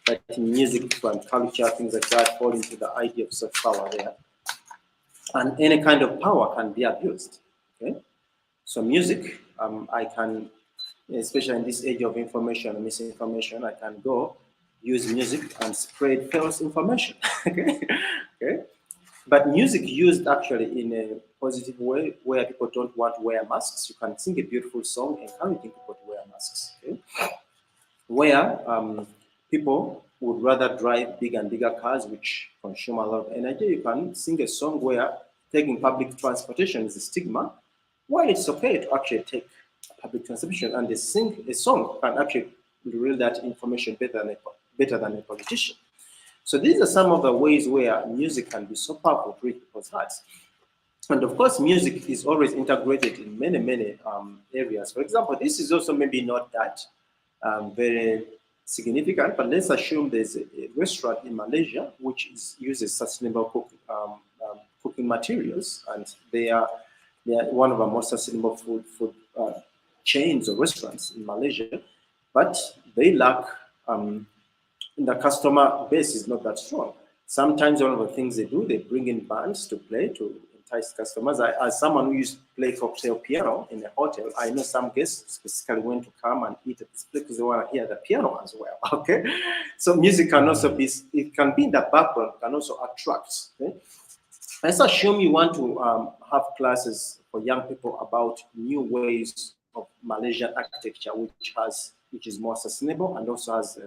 that in music and culture, things like that fall into the idea of soft power there, and any kind of power can be abused. Okay, so music, I can, especially in this age of information and misinformation, I can go use music and spread false information. Okay, okay. But music used actually in a positive way, where people don't want to wear masks, you can sing a beautiful song encouraging people to wear masks. Okay? Where people would rather drive bigger and bigger cars, which consume a lot of energy, you can sing a song where taking public transportation is a stigma, where it's okay to actually take public transportation, and they sing a song can actually reveal that information better than a politician. So these are some of the ways where music can be so powerful to reach people's hearts. And of course, music is always integrated in many, many areas. For example, this is also maybe not that very significant, but let's assume there's a restaurant in Malaysia which uses sustainable cooking materials, and they are one of the most sustainable food chains or restaurants in Malaysia, but they lack the customer base is not that strong. Sometimes one of the things they do, they bring in bands to play to entice customers. As someone who used to play cocktail piano in a hotel, I know some guests specifically want to come and eat at this place because they want to hear the piano as well. Okay, so music can also be, it can be in the background, can also attract. Okay? Let's assume you want to have classes for young people about new ways of Malaysian architecture, which is more sustainable and also has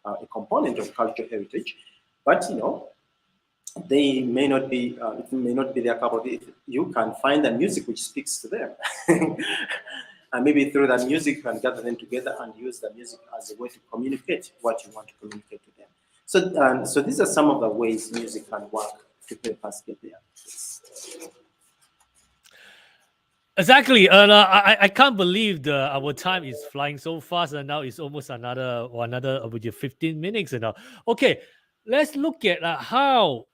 a component of cultural heritage, but they may not be. It may not be their cup of tea. You can find the music which speaks to them, and maybe through that music you can gather them together and use the music as a way to communicate what you want to communicate to them. So these are some of the ways music can work to help us get there. Exactly, and I can't believe our time is flying so fast, and now it's almost another about 15 minutes now. Okay, let's look at how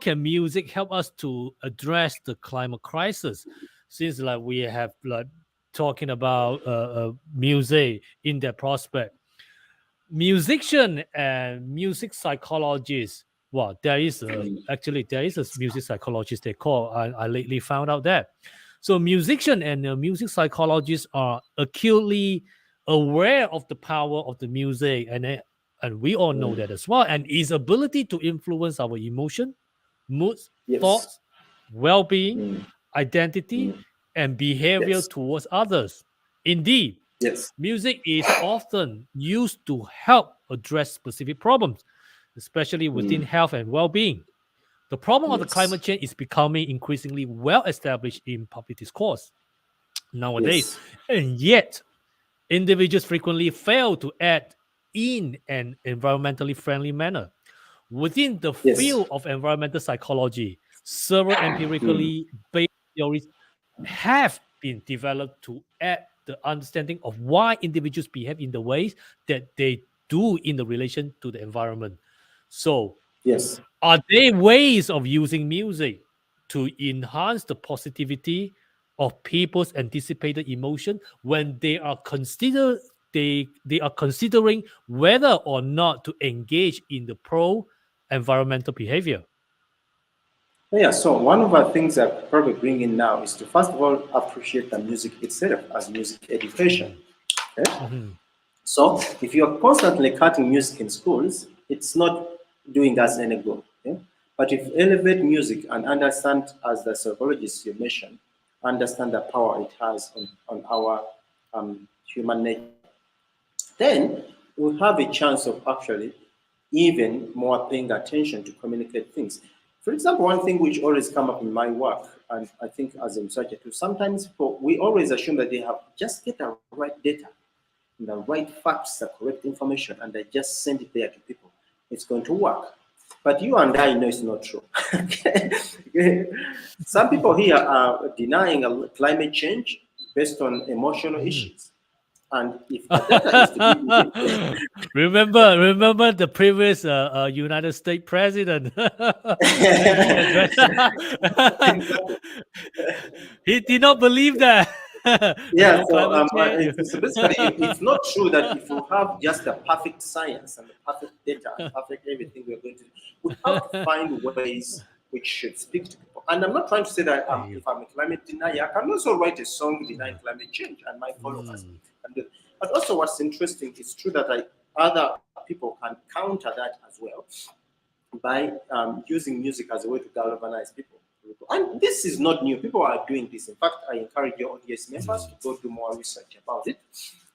can music help us to address the climate crisis, since like we have like talking about music in that prospect. Musician and music psychologists. Well, there is a music psychologist they call. I lately found out that. So musician and music psychologists are acutely aware of the power of the music, and we all know that as well, and its ability to influence our emotion, moods, Yes. thoughts, well-being, identity, and behavior Yes. towards others. Indeed, Yes. music is often used to help address specific problems, especially within health and well-being. The problem of the climate change is becoming increasingly well established in public discourse nowadays, Yes. and yet individuals frequently fail to act in an environmentally friendly manner. Within the field of environmental psychology, several empirically based theories have been developed to add the understanding of why individuals behave in the ways that they do in the relation to the environment. So, Yes. are there ways of using music to enhance the positivity of people's anticipated emotion when they are considering whether or not to engage in the pro environmental behavior? Yeah, so one of the things I probably bring in now is to first of all appreciate the music itself as music education. Okay? Mhm. So if you're constantly cutting music in schools, it's not doing us any good. Okay? But if you elevate music and understand, as the psychologists you mentioned, understand the power it has on our human nature, then we'll have a chance of actually even more paying attention to communicate things. For example, one thing which always come up in my work, and I think as a researcher too, sometimes we always assume that they have just get the right data, the right facts, the correct information, and they just send it there to people. It's going to work. But you and I know it's not true. Okay? Some people here are denying climate change based on emotional issues. And if the data is to be remember the previous United States president. He did not believe that. Yeah, No so climate change. so basically, it's not true that if you have just the perfect science and the perfect data and perfect everything we're going to do, we have to find ways which should speak to people. And I'm not trying to say that if I'm a climate denier, I can also write a song denying climate change, and my followers can do it. But also, what's interesting, it's true that other people can counter that as well by using music as a way to galvanize people. And this is not new. People are doing this. In fact, I encourage your audience members to go do more research about it.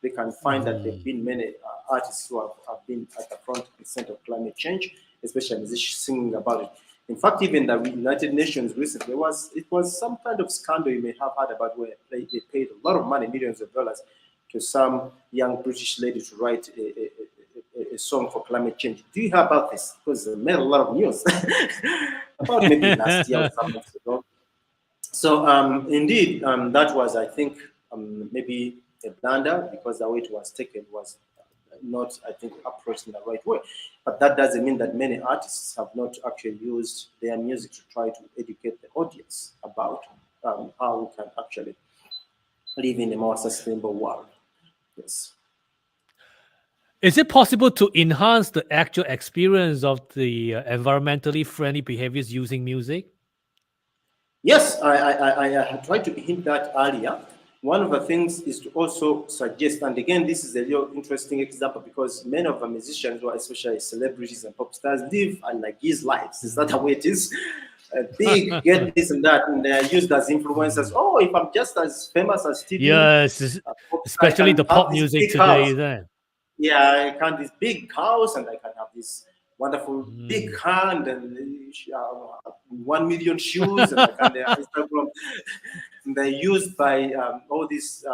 They can find that there have been many artists who have been at the front and center of climate change, especially musicians singing about it. In fact, even the United Nations recently it was some kind of scandal you may have heard about, where they paid a lot of money, millions of dollars, to some young British lady to write a song for climate change. Do you hear about this? Because it made a lot of news about maybe last year or some months ago. So indeed, that was, I think, maybe a blunder, because the way it was taken was not, I think, approached in the right way. But that doesn't mean that many artists have not actually used their music to try to educate the audience about how we can actually live in a more sustainable world. Yes. Is it possible to enhance the actual experience of the environmentally friendly behaviors using music? Yes, I tried to hint that earlier. One of the things is to also suggest, and again, this is a real interesting example, because many of the musicians, or especially celebrities and pop stars, live like his lives. Is that the way it is? Big, get this and that, and they're used as influencers. Oh, if I'm just as famous as Stevie, Yes, especially the pop music today, isn't it? Yeah, I can these big cows, and I can have this wonderful big hand and 1 million shoes, and I can Instagram. And they're used by all these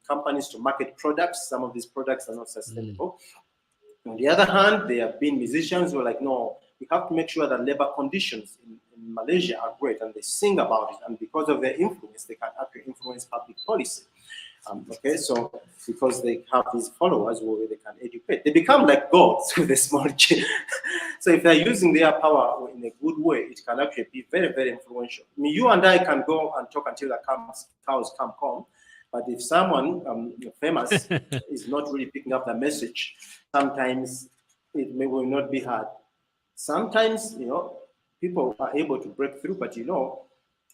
companies to market products. Some of these products are not sustainable. On the other hand, there have been musicians who are like, no, we have to make sure that labor conditions in Malaysia are great, and they sing about it. And because of their influence, they can actually influence public policy. Okay, so because they have these followers where they can educate, they become like gods with a small g. So if they're using their power in a good way, it can actually be very, very influential. I mean, you and I can go and talk until the cows come home, but if someone famous is not really picking up the message, sometimes it will not be heard. Sometimes, people are able to break through, but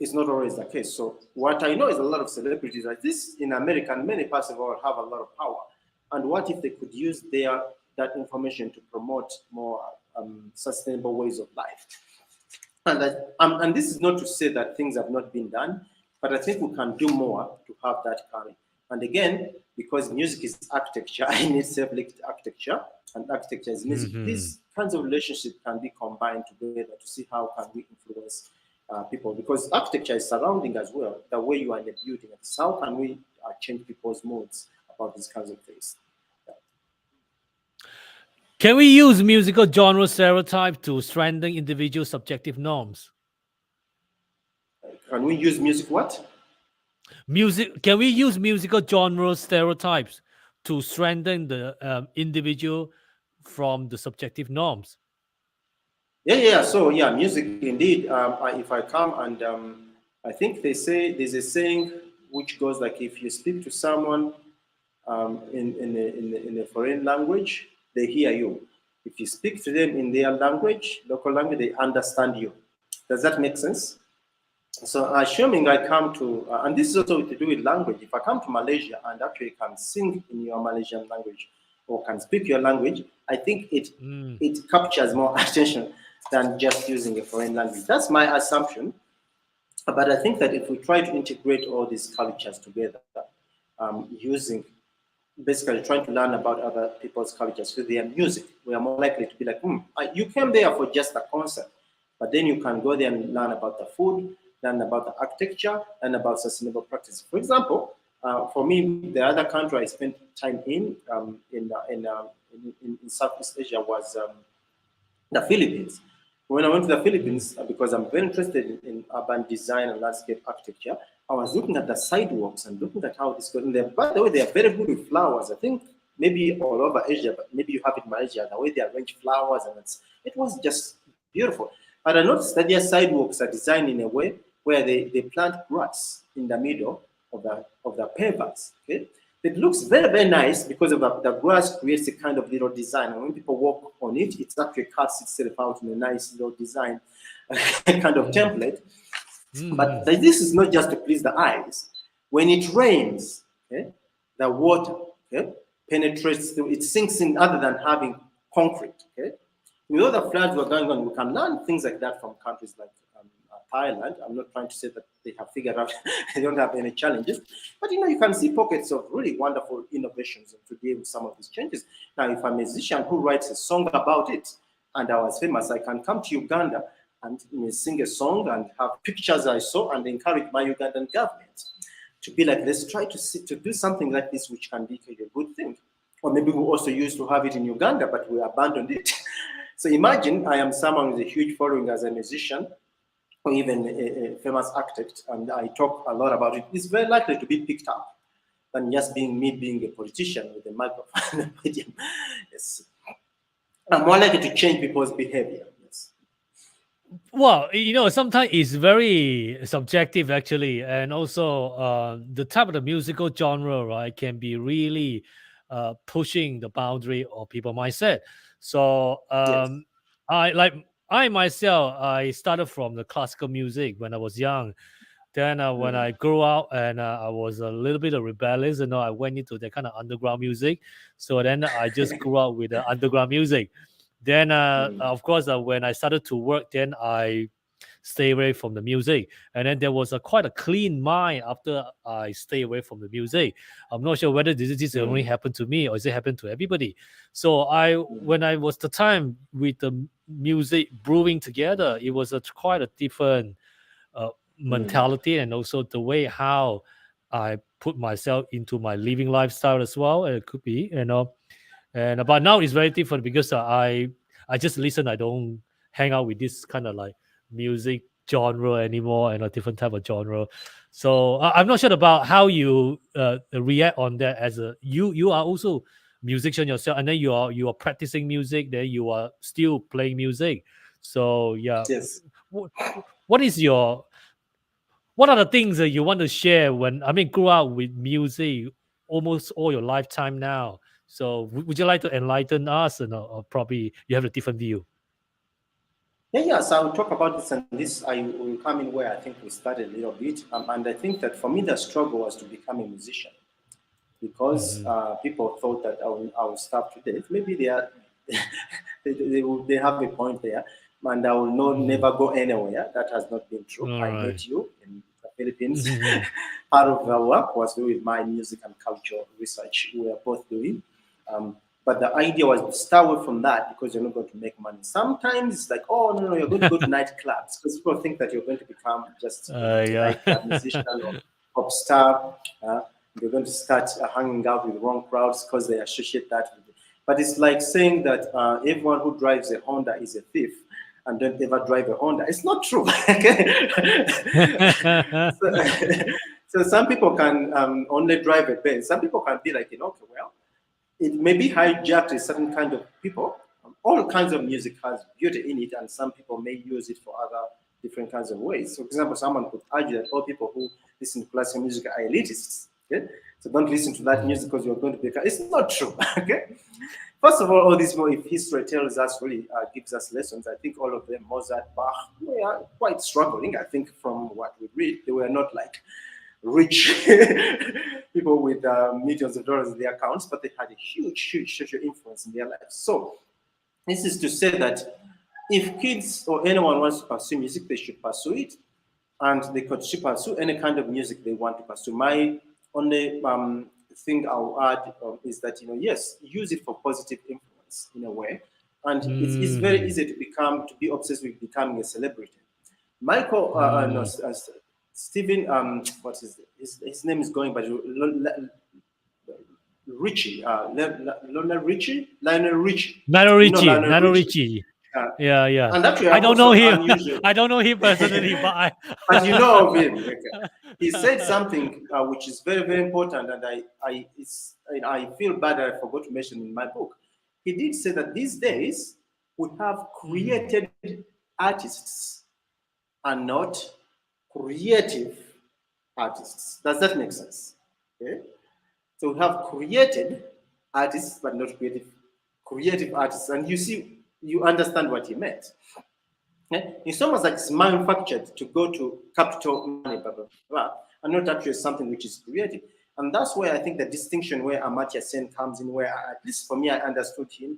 it's not always the case. So what I know is a lot of celebrities like this in America and many parts of the world have a lot of power. And what if they could use that information to promote more sustainable ways of life? And this is not to say that things have not been done, but I think we can do more to have that coming. And again, because music is architecture, I need self-linked architecture, and architecture is music. These kinds of relationships can be combined together to see how can we influence people, because architecture is surrounding as well the way you are in a building. So how can we change people's moods about these kinds of things? Can we use musical genre stereotype to strengthen individual subjective norms? Can we use music what? Can we use musical genre stereotypes to strengthen the individual from the subjective norms? Yeah. So yeah, music indeed. If I come and I think they say there's a saying which goes like, if you speak to someone in a foreign language, they hear you. If you speak to them in their language, local language, they understand you. Does that make sense? So assuming I come to, and this is also to do with language. If I come to Malaysia and actually can sing in your Malaysian language or can speak your language, I think it captures more attention than just using a foreign language. That's my assumption. But I think that if we try to integrate all these cultures together, basically trying to learn about other people's cultures through their music, we are more likely to be like, you came there for just a concert, but then you can go there and learn about the food, learn about the architecture, and about sustainable practice. For example, for me, the other country I spent time in Southeast Asia was the Philippines. when I went to the Philippines, because I'm very interested in urban design and landscape architecture, I was looking at the sidewalks and looking at how this goes. And by the way, they are very good with flowers. I think maybe all over Asia, but maybe you have it in Malaysia, the way they arrange flowers, and it was just beautiful. But I noticed that their sidewalks are designed in a way where they plant grass in the middle of the pavers. Okay? It looks very, very nice because of the grass creates a kind of little design. And when people walk on it, it actually cuts itself out in a nice little design, kind of template. But this is not just to please the eyes. When it rains, okay, the water, okay, penetrates, it sinks in other than having concrete. Okay? With all the floods were going on, we can learn things like that from countries like Thailand. I'm not trying to say that they have figured out they don't have any challenges, but you can see pockets of really wonderful innovations to deal with some of these changes. Now, if I'm a musician who writes a song about it, and I was famous, I can come to Uganda and sing a song and have pictures I saw and encourage my Ugandan government to be like, let's try to do something like this, which can be a good thing. Or maybe we also used to have it in Uganda, but we abandoned it. So imagine I am someone with a huge following as a musician, or even a famous architect, and I talk a lot about it. It's very likely to be picked up than just being a politician with a microphone. Yes. I'm more likely to change people's behavior. Yes. Well, sometimes it's very subjective, actually, and also the type of the musical genre, right, can be really pushing the boundary of people mindset. So Yes. I myself, I started from the classical music when I was young. Then when I grew up and I was a little bit of rebellious, I went into the kind of underground music. So then I just grew up with the underground music. Then, of course, when I started to work, then I stay away from the music. And then there was quite a clean mind after I stay away from the music. I'm not sure whether this only happened to me or is it happened to everybody. So when I was the time with the music brewing together, it was quite a different mentality, and also the way how I put myself into my living lifestyle as well. It could be, and but now it's very different because I just listen. I don't hang out with this kind of like music genre anymore and a different type of genre. So I'm not sure about how you react on that. As you are also musician yourself, and then you are practicing music. Then you are still playing music. So yeah, Yes. what are the things that you want to share grew up with music almost all your lifetime now? So would you like to enlighten us, or probably you have a different view? Yes, I will talk about this, and this I will come in where I think we started a little bit. And I think that for me, the struggle was to become a musician because people thought that I will starve to death. Maybe they are, they have a point there, and I will never go anywhere. That has not been true. All I right. met you in the Philippines. Part of our work was with my music and culture research. We are both doing. But the idea was to start away from that because you're not going to make money. Sometimes it's like, oh, no, you're going to go to nightclubs because people think that you're going to become just a nightclub musician or pop star. You're going to start hanging out with the wrong crowds because they associate that with it. But it's like saying that everyone who drives a Honda is a thief and don't ever drive a Honda. It's not true. So some people can only drive a Benz. Some people can be like, okay, well, it may be hijacked to a certain kind of people. All kinds of music has beauty in it, and some people may use it for other different kinds of ways. So, for example, someone could argue that all people who listen to classical music are elitists. Okay? So don't listen to that music because you're going to become. It's not true. Okay? First of all this, if history tells us, really gives us lessons, I think all of them, Mozart, Bach, they are quite struggling. I think from what we read, they were not like rich people with millions of dollars in their accounts, but they had a huge social influence in their lives. So this is to say that if kids or anyone wants to pursue music, they should pursue it, and they could pursue any kind of music they want to pursue. My only thing I'll add is that, yes, use it for positive influence in a way, and it's very easy to be obsessed with becoming a celebrity. Stephen, what is it? His name is going by Richie, Lionel Richie. Lionel Richie. Yeah. And actually, I I'm don't know also him. unusual. I don't know him personally, but I. But you know of him. Okay. He said something which is very, very important, and I feel bad that I forgot to mention in my book. He did say that these days we have created artists and not creative artists. Does that make sense? Okay. So we have created artists, but not creative artists. And you understand what he meant. It's almost like it's manufactured to go to capital money, blah, blah, blah, and not actually something which is creative. And that's where I think the distinction where Amartya Sen comes in, where at least for me, I understood him.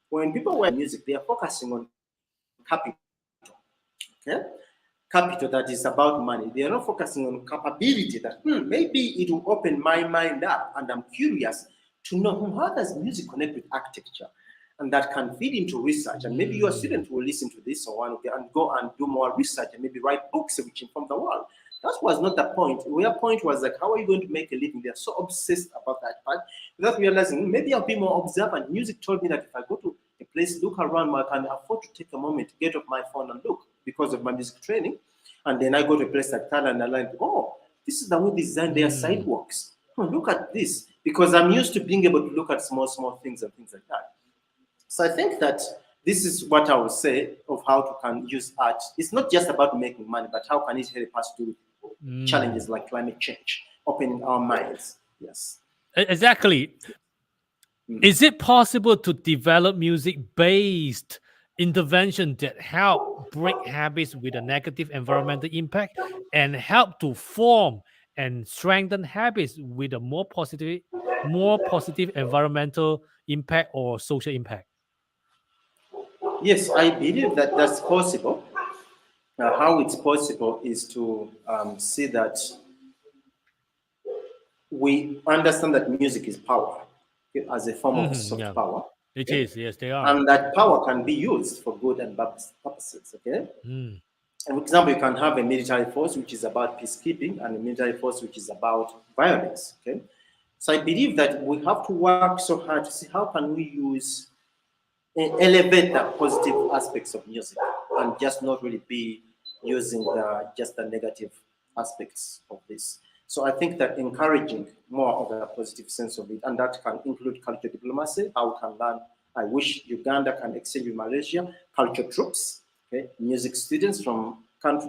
When people were music, they are focusing on capital. Okay? Capital that is about money. They are not focusing on capability that maybe it will open my mind up, and I'm curious to know how does music connect with architecture, and that can feed into research. And maybe your student will listen to this or one and go and do more research and maybe write books which inform the world. That was not the point. Their point was like, how are you going to make a living? They're so obsessed about that part without realizing maybe I'll be more observant. Music told me that if I go to a place, look around, I can afford to take a moment to get off my phone and look because of my music training. And then I go to a place like Thailand and I'm like, oh, this is the way they design their sidewalks. Oh, look at this. Because I'm used to being able to look at small things and things like that. So I think that this is what I would say of how to can use art. It's not just about making money, but how can it help us to challenges like climate change, opening our minds. Yes. Exactly. Is it possible to develop music-based intervention that help break habits with a negative environmental impact and help to form and strengthen habits with a more positive environmental impact or social impact? Yes, I believe that that's possible. How it's possible is to see that we understand that music is power, okay, as a form of soft power. It Okay? is, yes, they are. And that power can be used for good and bad purposes. Okay. And for example, you can have a military force which is about peacekeeping and a military force which is about violence. Okay. So I believe that we have to work so hard to see how can we use elevate the positive aspects of music and just not really be using just the negative aspects of this. So I think that encouraging more of a positive sense of it, and that can include cultural diplomacy, how we can learn. I wish Uganda can exchange with Malaysia, culture troops, okay, music students from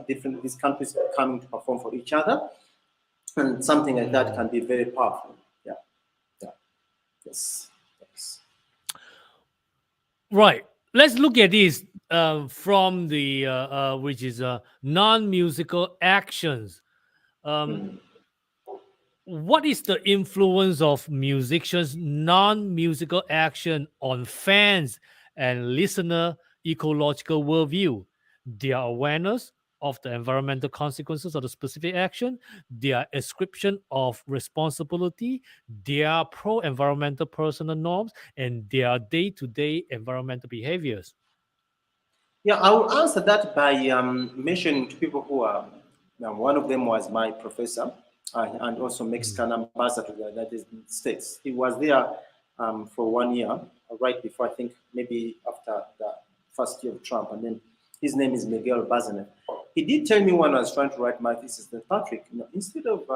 these countries coming to perform for each other, and something like that can be very powerful. Yeah. Yes. Right. Let's look at this from the which is non-musical actions. What is the influence of musicians' non-musical action on fans and listener ecological worldview? Their awareness of the environmental consequences of the specific action, their ascription of responsibility, their pro-environmental personal norms, and their day-to-day environmental behaviors. Yeah, I will answer that by mentioning to people who are. One of them was my professor and also Mexican ambassador to the United States. He was there for 1 year, right before I think maybe after the first year of Trump, and then his name is Miguel Bazanet. He did tell me when I was trying to write my thesis that Patrick, instead of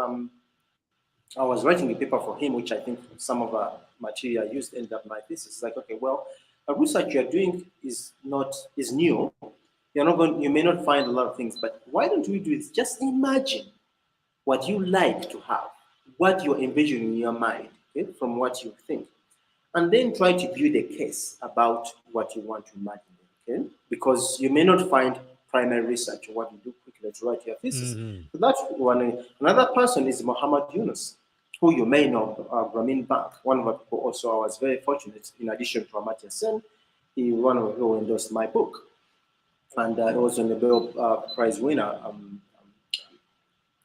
I was writing a paper for him, which I think some of the material I used ended up my thesis. It's like, okay, well, the research you're doing is new. You may not find a lot of things, but why don't we do it? Just imagine what you like to have, what you envision in your mind, okay, from what you think, and then try to build a case about what you want to imagine, okay? Because you may not find primary research or what you do quickly to write your thesis. So that's one. Another person is Muhammad Yunus, who you may know, Grameen Bank. One of the people also I was very fortunate, in addition to Amartya Sen, he one of who endorsed my book. And also a Nobel Prize winner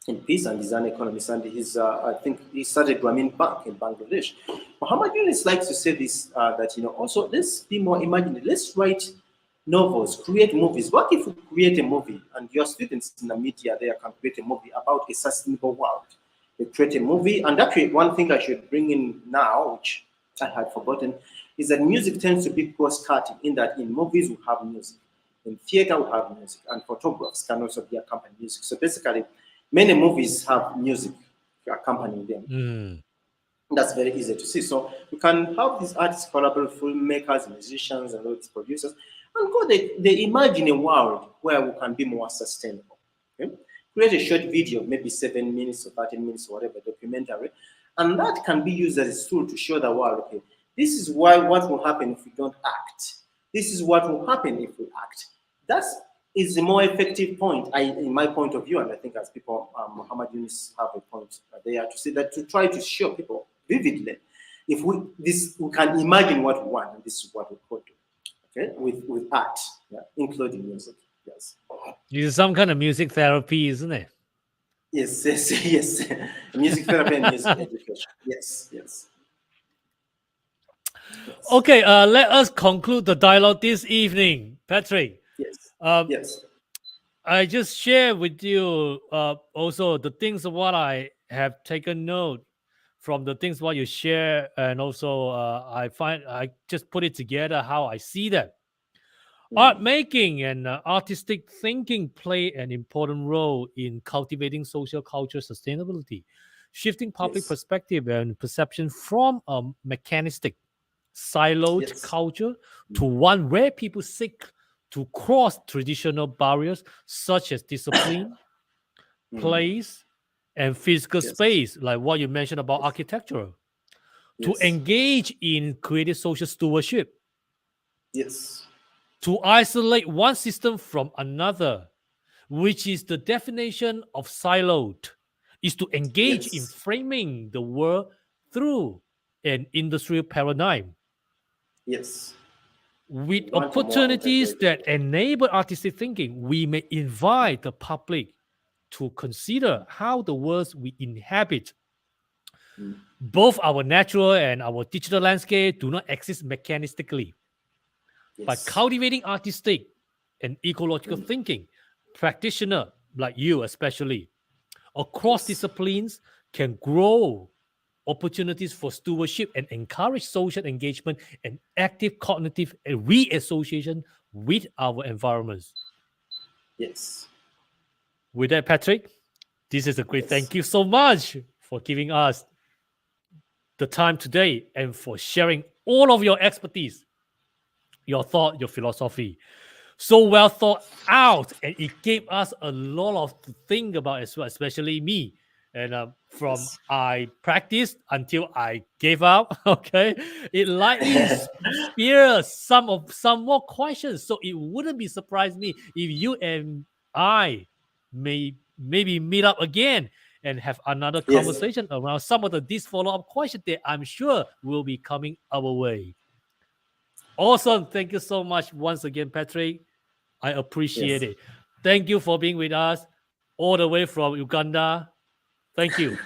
in peace and design economics. And I think he started Grameen Bank in Bangladesh. Muhammad Yunus likes to say this, that, also let's be more imaginative. Let's write novels, create movies. What if we create a movie and your students in the media there can create a movie about a sustainable world? They create a movie. And actually, one thing I should bring in now, which I had forgotten, is that music tends to be cross-cutting, in that in movies we have music, in theater we have music, and photographs can also be accompanied music. So basically, many movies have music accompanying them. Mm. That's very easy to see. So you can help these artists collaborate, filmmakers, musicians, and all these producers, and go. They imagine a world where we can be more sustainable. Okay? Create a short video, maybe 7 minutes or 13 minutes or whatever, documentary, and that can be used as a tool to show the world, okay, this is what will happen if we don't act. This is what will happen if we act. That is the more effective point, in my point of view, and I think as people, Muhammad Yunus have a point there to say that, to try to show people vividly, if we can imagine what we want, and this is what we could do, okay, with art, yeah, including music. Yes. It's some kind of music therapy, isn't it? Yes, yes, yes. Music therapy and music education. Yes, yes. Okay, let us conclude the dialogue this evening, Patrick. Yes. Yes. I just share with you also the things of what I have taken note from the things what you share, and also I just put it together how I see that. Art making and artistic thinking play an important role in cultivating social culture sustainability, shifting public Yes. perspective and perception from a mechanistic, siloed Yes. culture to one where people seek to cross traditional barriers such as discipline, place, and physical Yes. space, like what you mentioned about architecture, to Yes. engage in creative social stewardship, Yes. to isolate one system from another, which is the definition of siloed, is to engage in Yes. framing the world through an industrial paradigm Yes. with We want a more opportunities integrated. that enable artistic thinking. We may invite the public to consider how the worlds we inhabit, both our natural and our digital landscape, do not exist mechanistically. By Yes. cultivating artistic and ecological thinking, practitioner like you especially, across Yes. disciplines can grow opportunities for stewardship and encourage social engagement and active cognitive reassociation with our environments. Yes. With that, Patrick, this is a great Yes. thank you so much for giving us the time today and for sharing all of your expertise, your thought, your philosophy. So well thought out, and it gave us a lot of to think about as well, especially me. And from Yes. I practiced until I gave up, okay, it likely spears some more questions. So it wouldn't be surprised me if you and I maybe meet up again and have another Yes. conversation around some of these follow-up questions that I'm sure will be coming our way. Awesome. Thank you so much once again, Patrick. I appreciate Yes. it. Thank you for being with us all the way from Uganda. Thank you.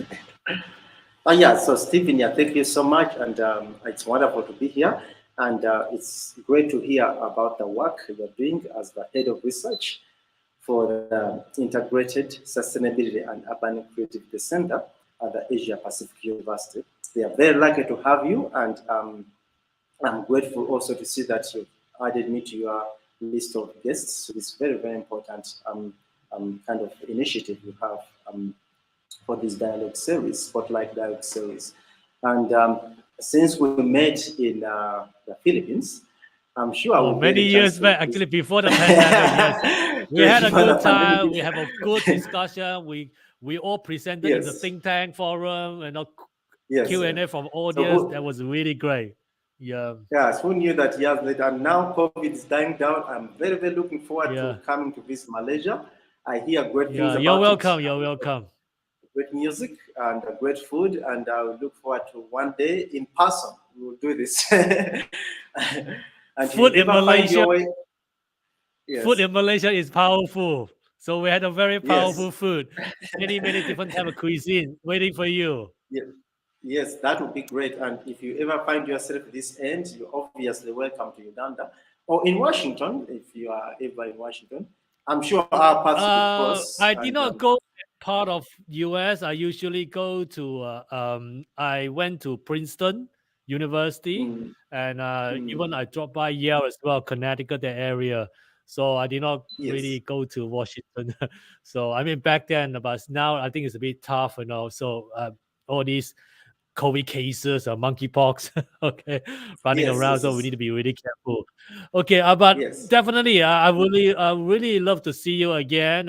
Oh yeah, so Stephen, yeah, thank you so much, and it's wonderful to be here, and it's great to hear about the work you're doing as the head of research for the Integrated Sustainability and Urban Creativity Center at the Asia Pacific University. We are very lucky to have you, and I'm grateful also to see that you've added me to your list of guests. So it's very, very important kind of initiative you have for this dialogue series, Spotlight Dialogue series. And since we met in the Philippines, I'm sure I will many years back, actually before the pandemic, yes. We had a good time. We have a good discussion. We all presented in the think tank forum and Q&A from audience. That was really great. Yeah. Yes, who knew that years later? And now COVID is dying down. I'm very, very looking forward to coming to visit Malaysia. I hear great things about You're welcome. it. You're welcome. Great music and great food, and I look forward to one day in person. We will do this. And food in Malaysia. Yes. Food in Malaysia is powerful. So we had a very powerful food. Many different type of cuisine waiting for you. Yeah. Yes, that would be great. And if you ever find yourself at this end, you're obviously welcome to Uganda or in Washington. If you are ever in Washington, I'm sure our paths will cross. I did not go part of US. I usually go to I went to Princeton University, Mm, and mm, even I dropped by Yale as well, Connecticut, that area. So I did not yes. really go to Washington. So I mean, back then, but now I think it's a bit tough, So all these COVID cases or monkeypox, okay, running Yes, around. yes, So we yes. need to be really careful. Okay, but Yes. definitely, I really love to see you again.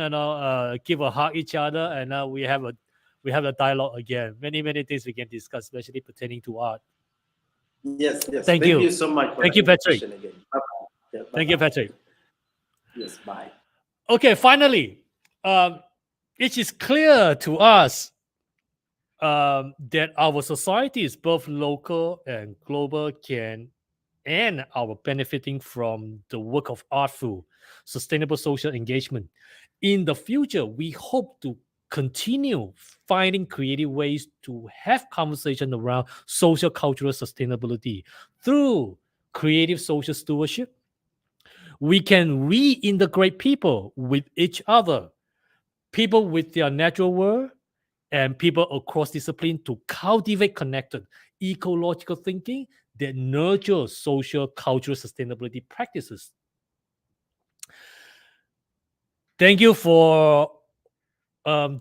Give a hug each other, and we have a dialogue again. Many things we can discuss, especially pertaining to art. Yes, yes. Thank Thank you, you so much for thank the you, Patrick. invitation again. Bye-bye. Yeah, Thank you, bye-bye. Patrick. Yes, bye. Okay, finally, um, it is clear to us that our societies, both local and global, and are benefiting from the work of artful, sustainable social engagement. In the future, we hope to continue finding creative ways to have conversation around social cultural sustainability through creative social stewardship. We can reintegrate people with each other, people with their natural world, and people across discipline to cultivate connected ecological thinking that nurtures social cultural sustainability practices. Thank you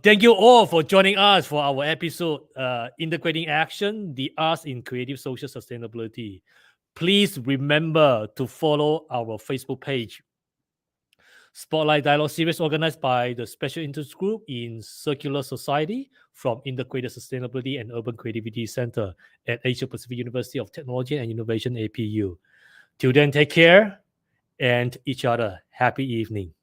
thank you all for joining us for our episode, Integrating Action, the Arts in Creative Social Sustainability. Please remember to follow our Facebook page, Spotlight Dialogue series organized by the Special Interest Group in Circular Society from Integrated Sustainability and Urban Creativity Center at Asia Pacific University of Technology and Innovation, APU. Till then, take care and each other. Happy evening.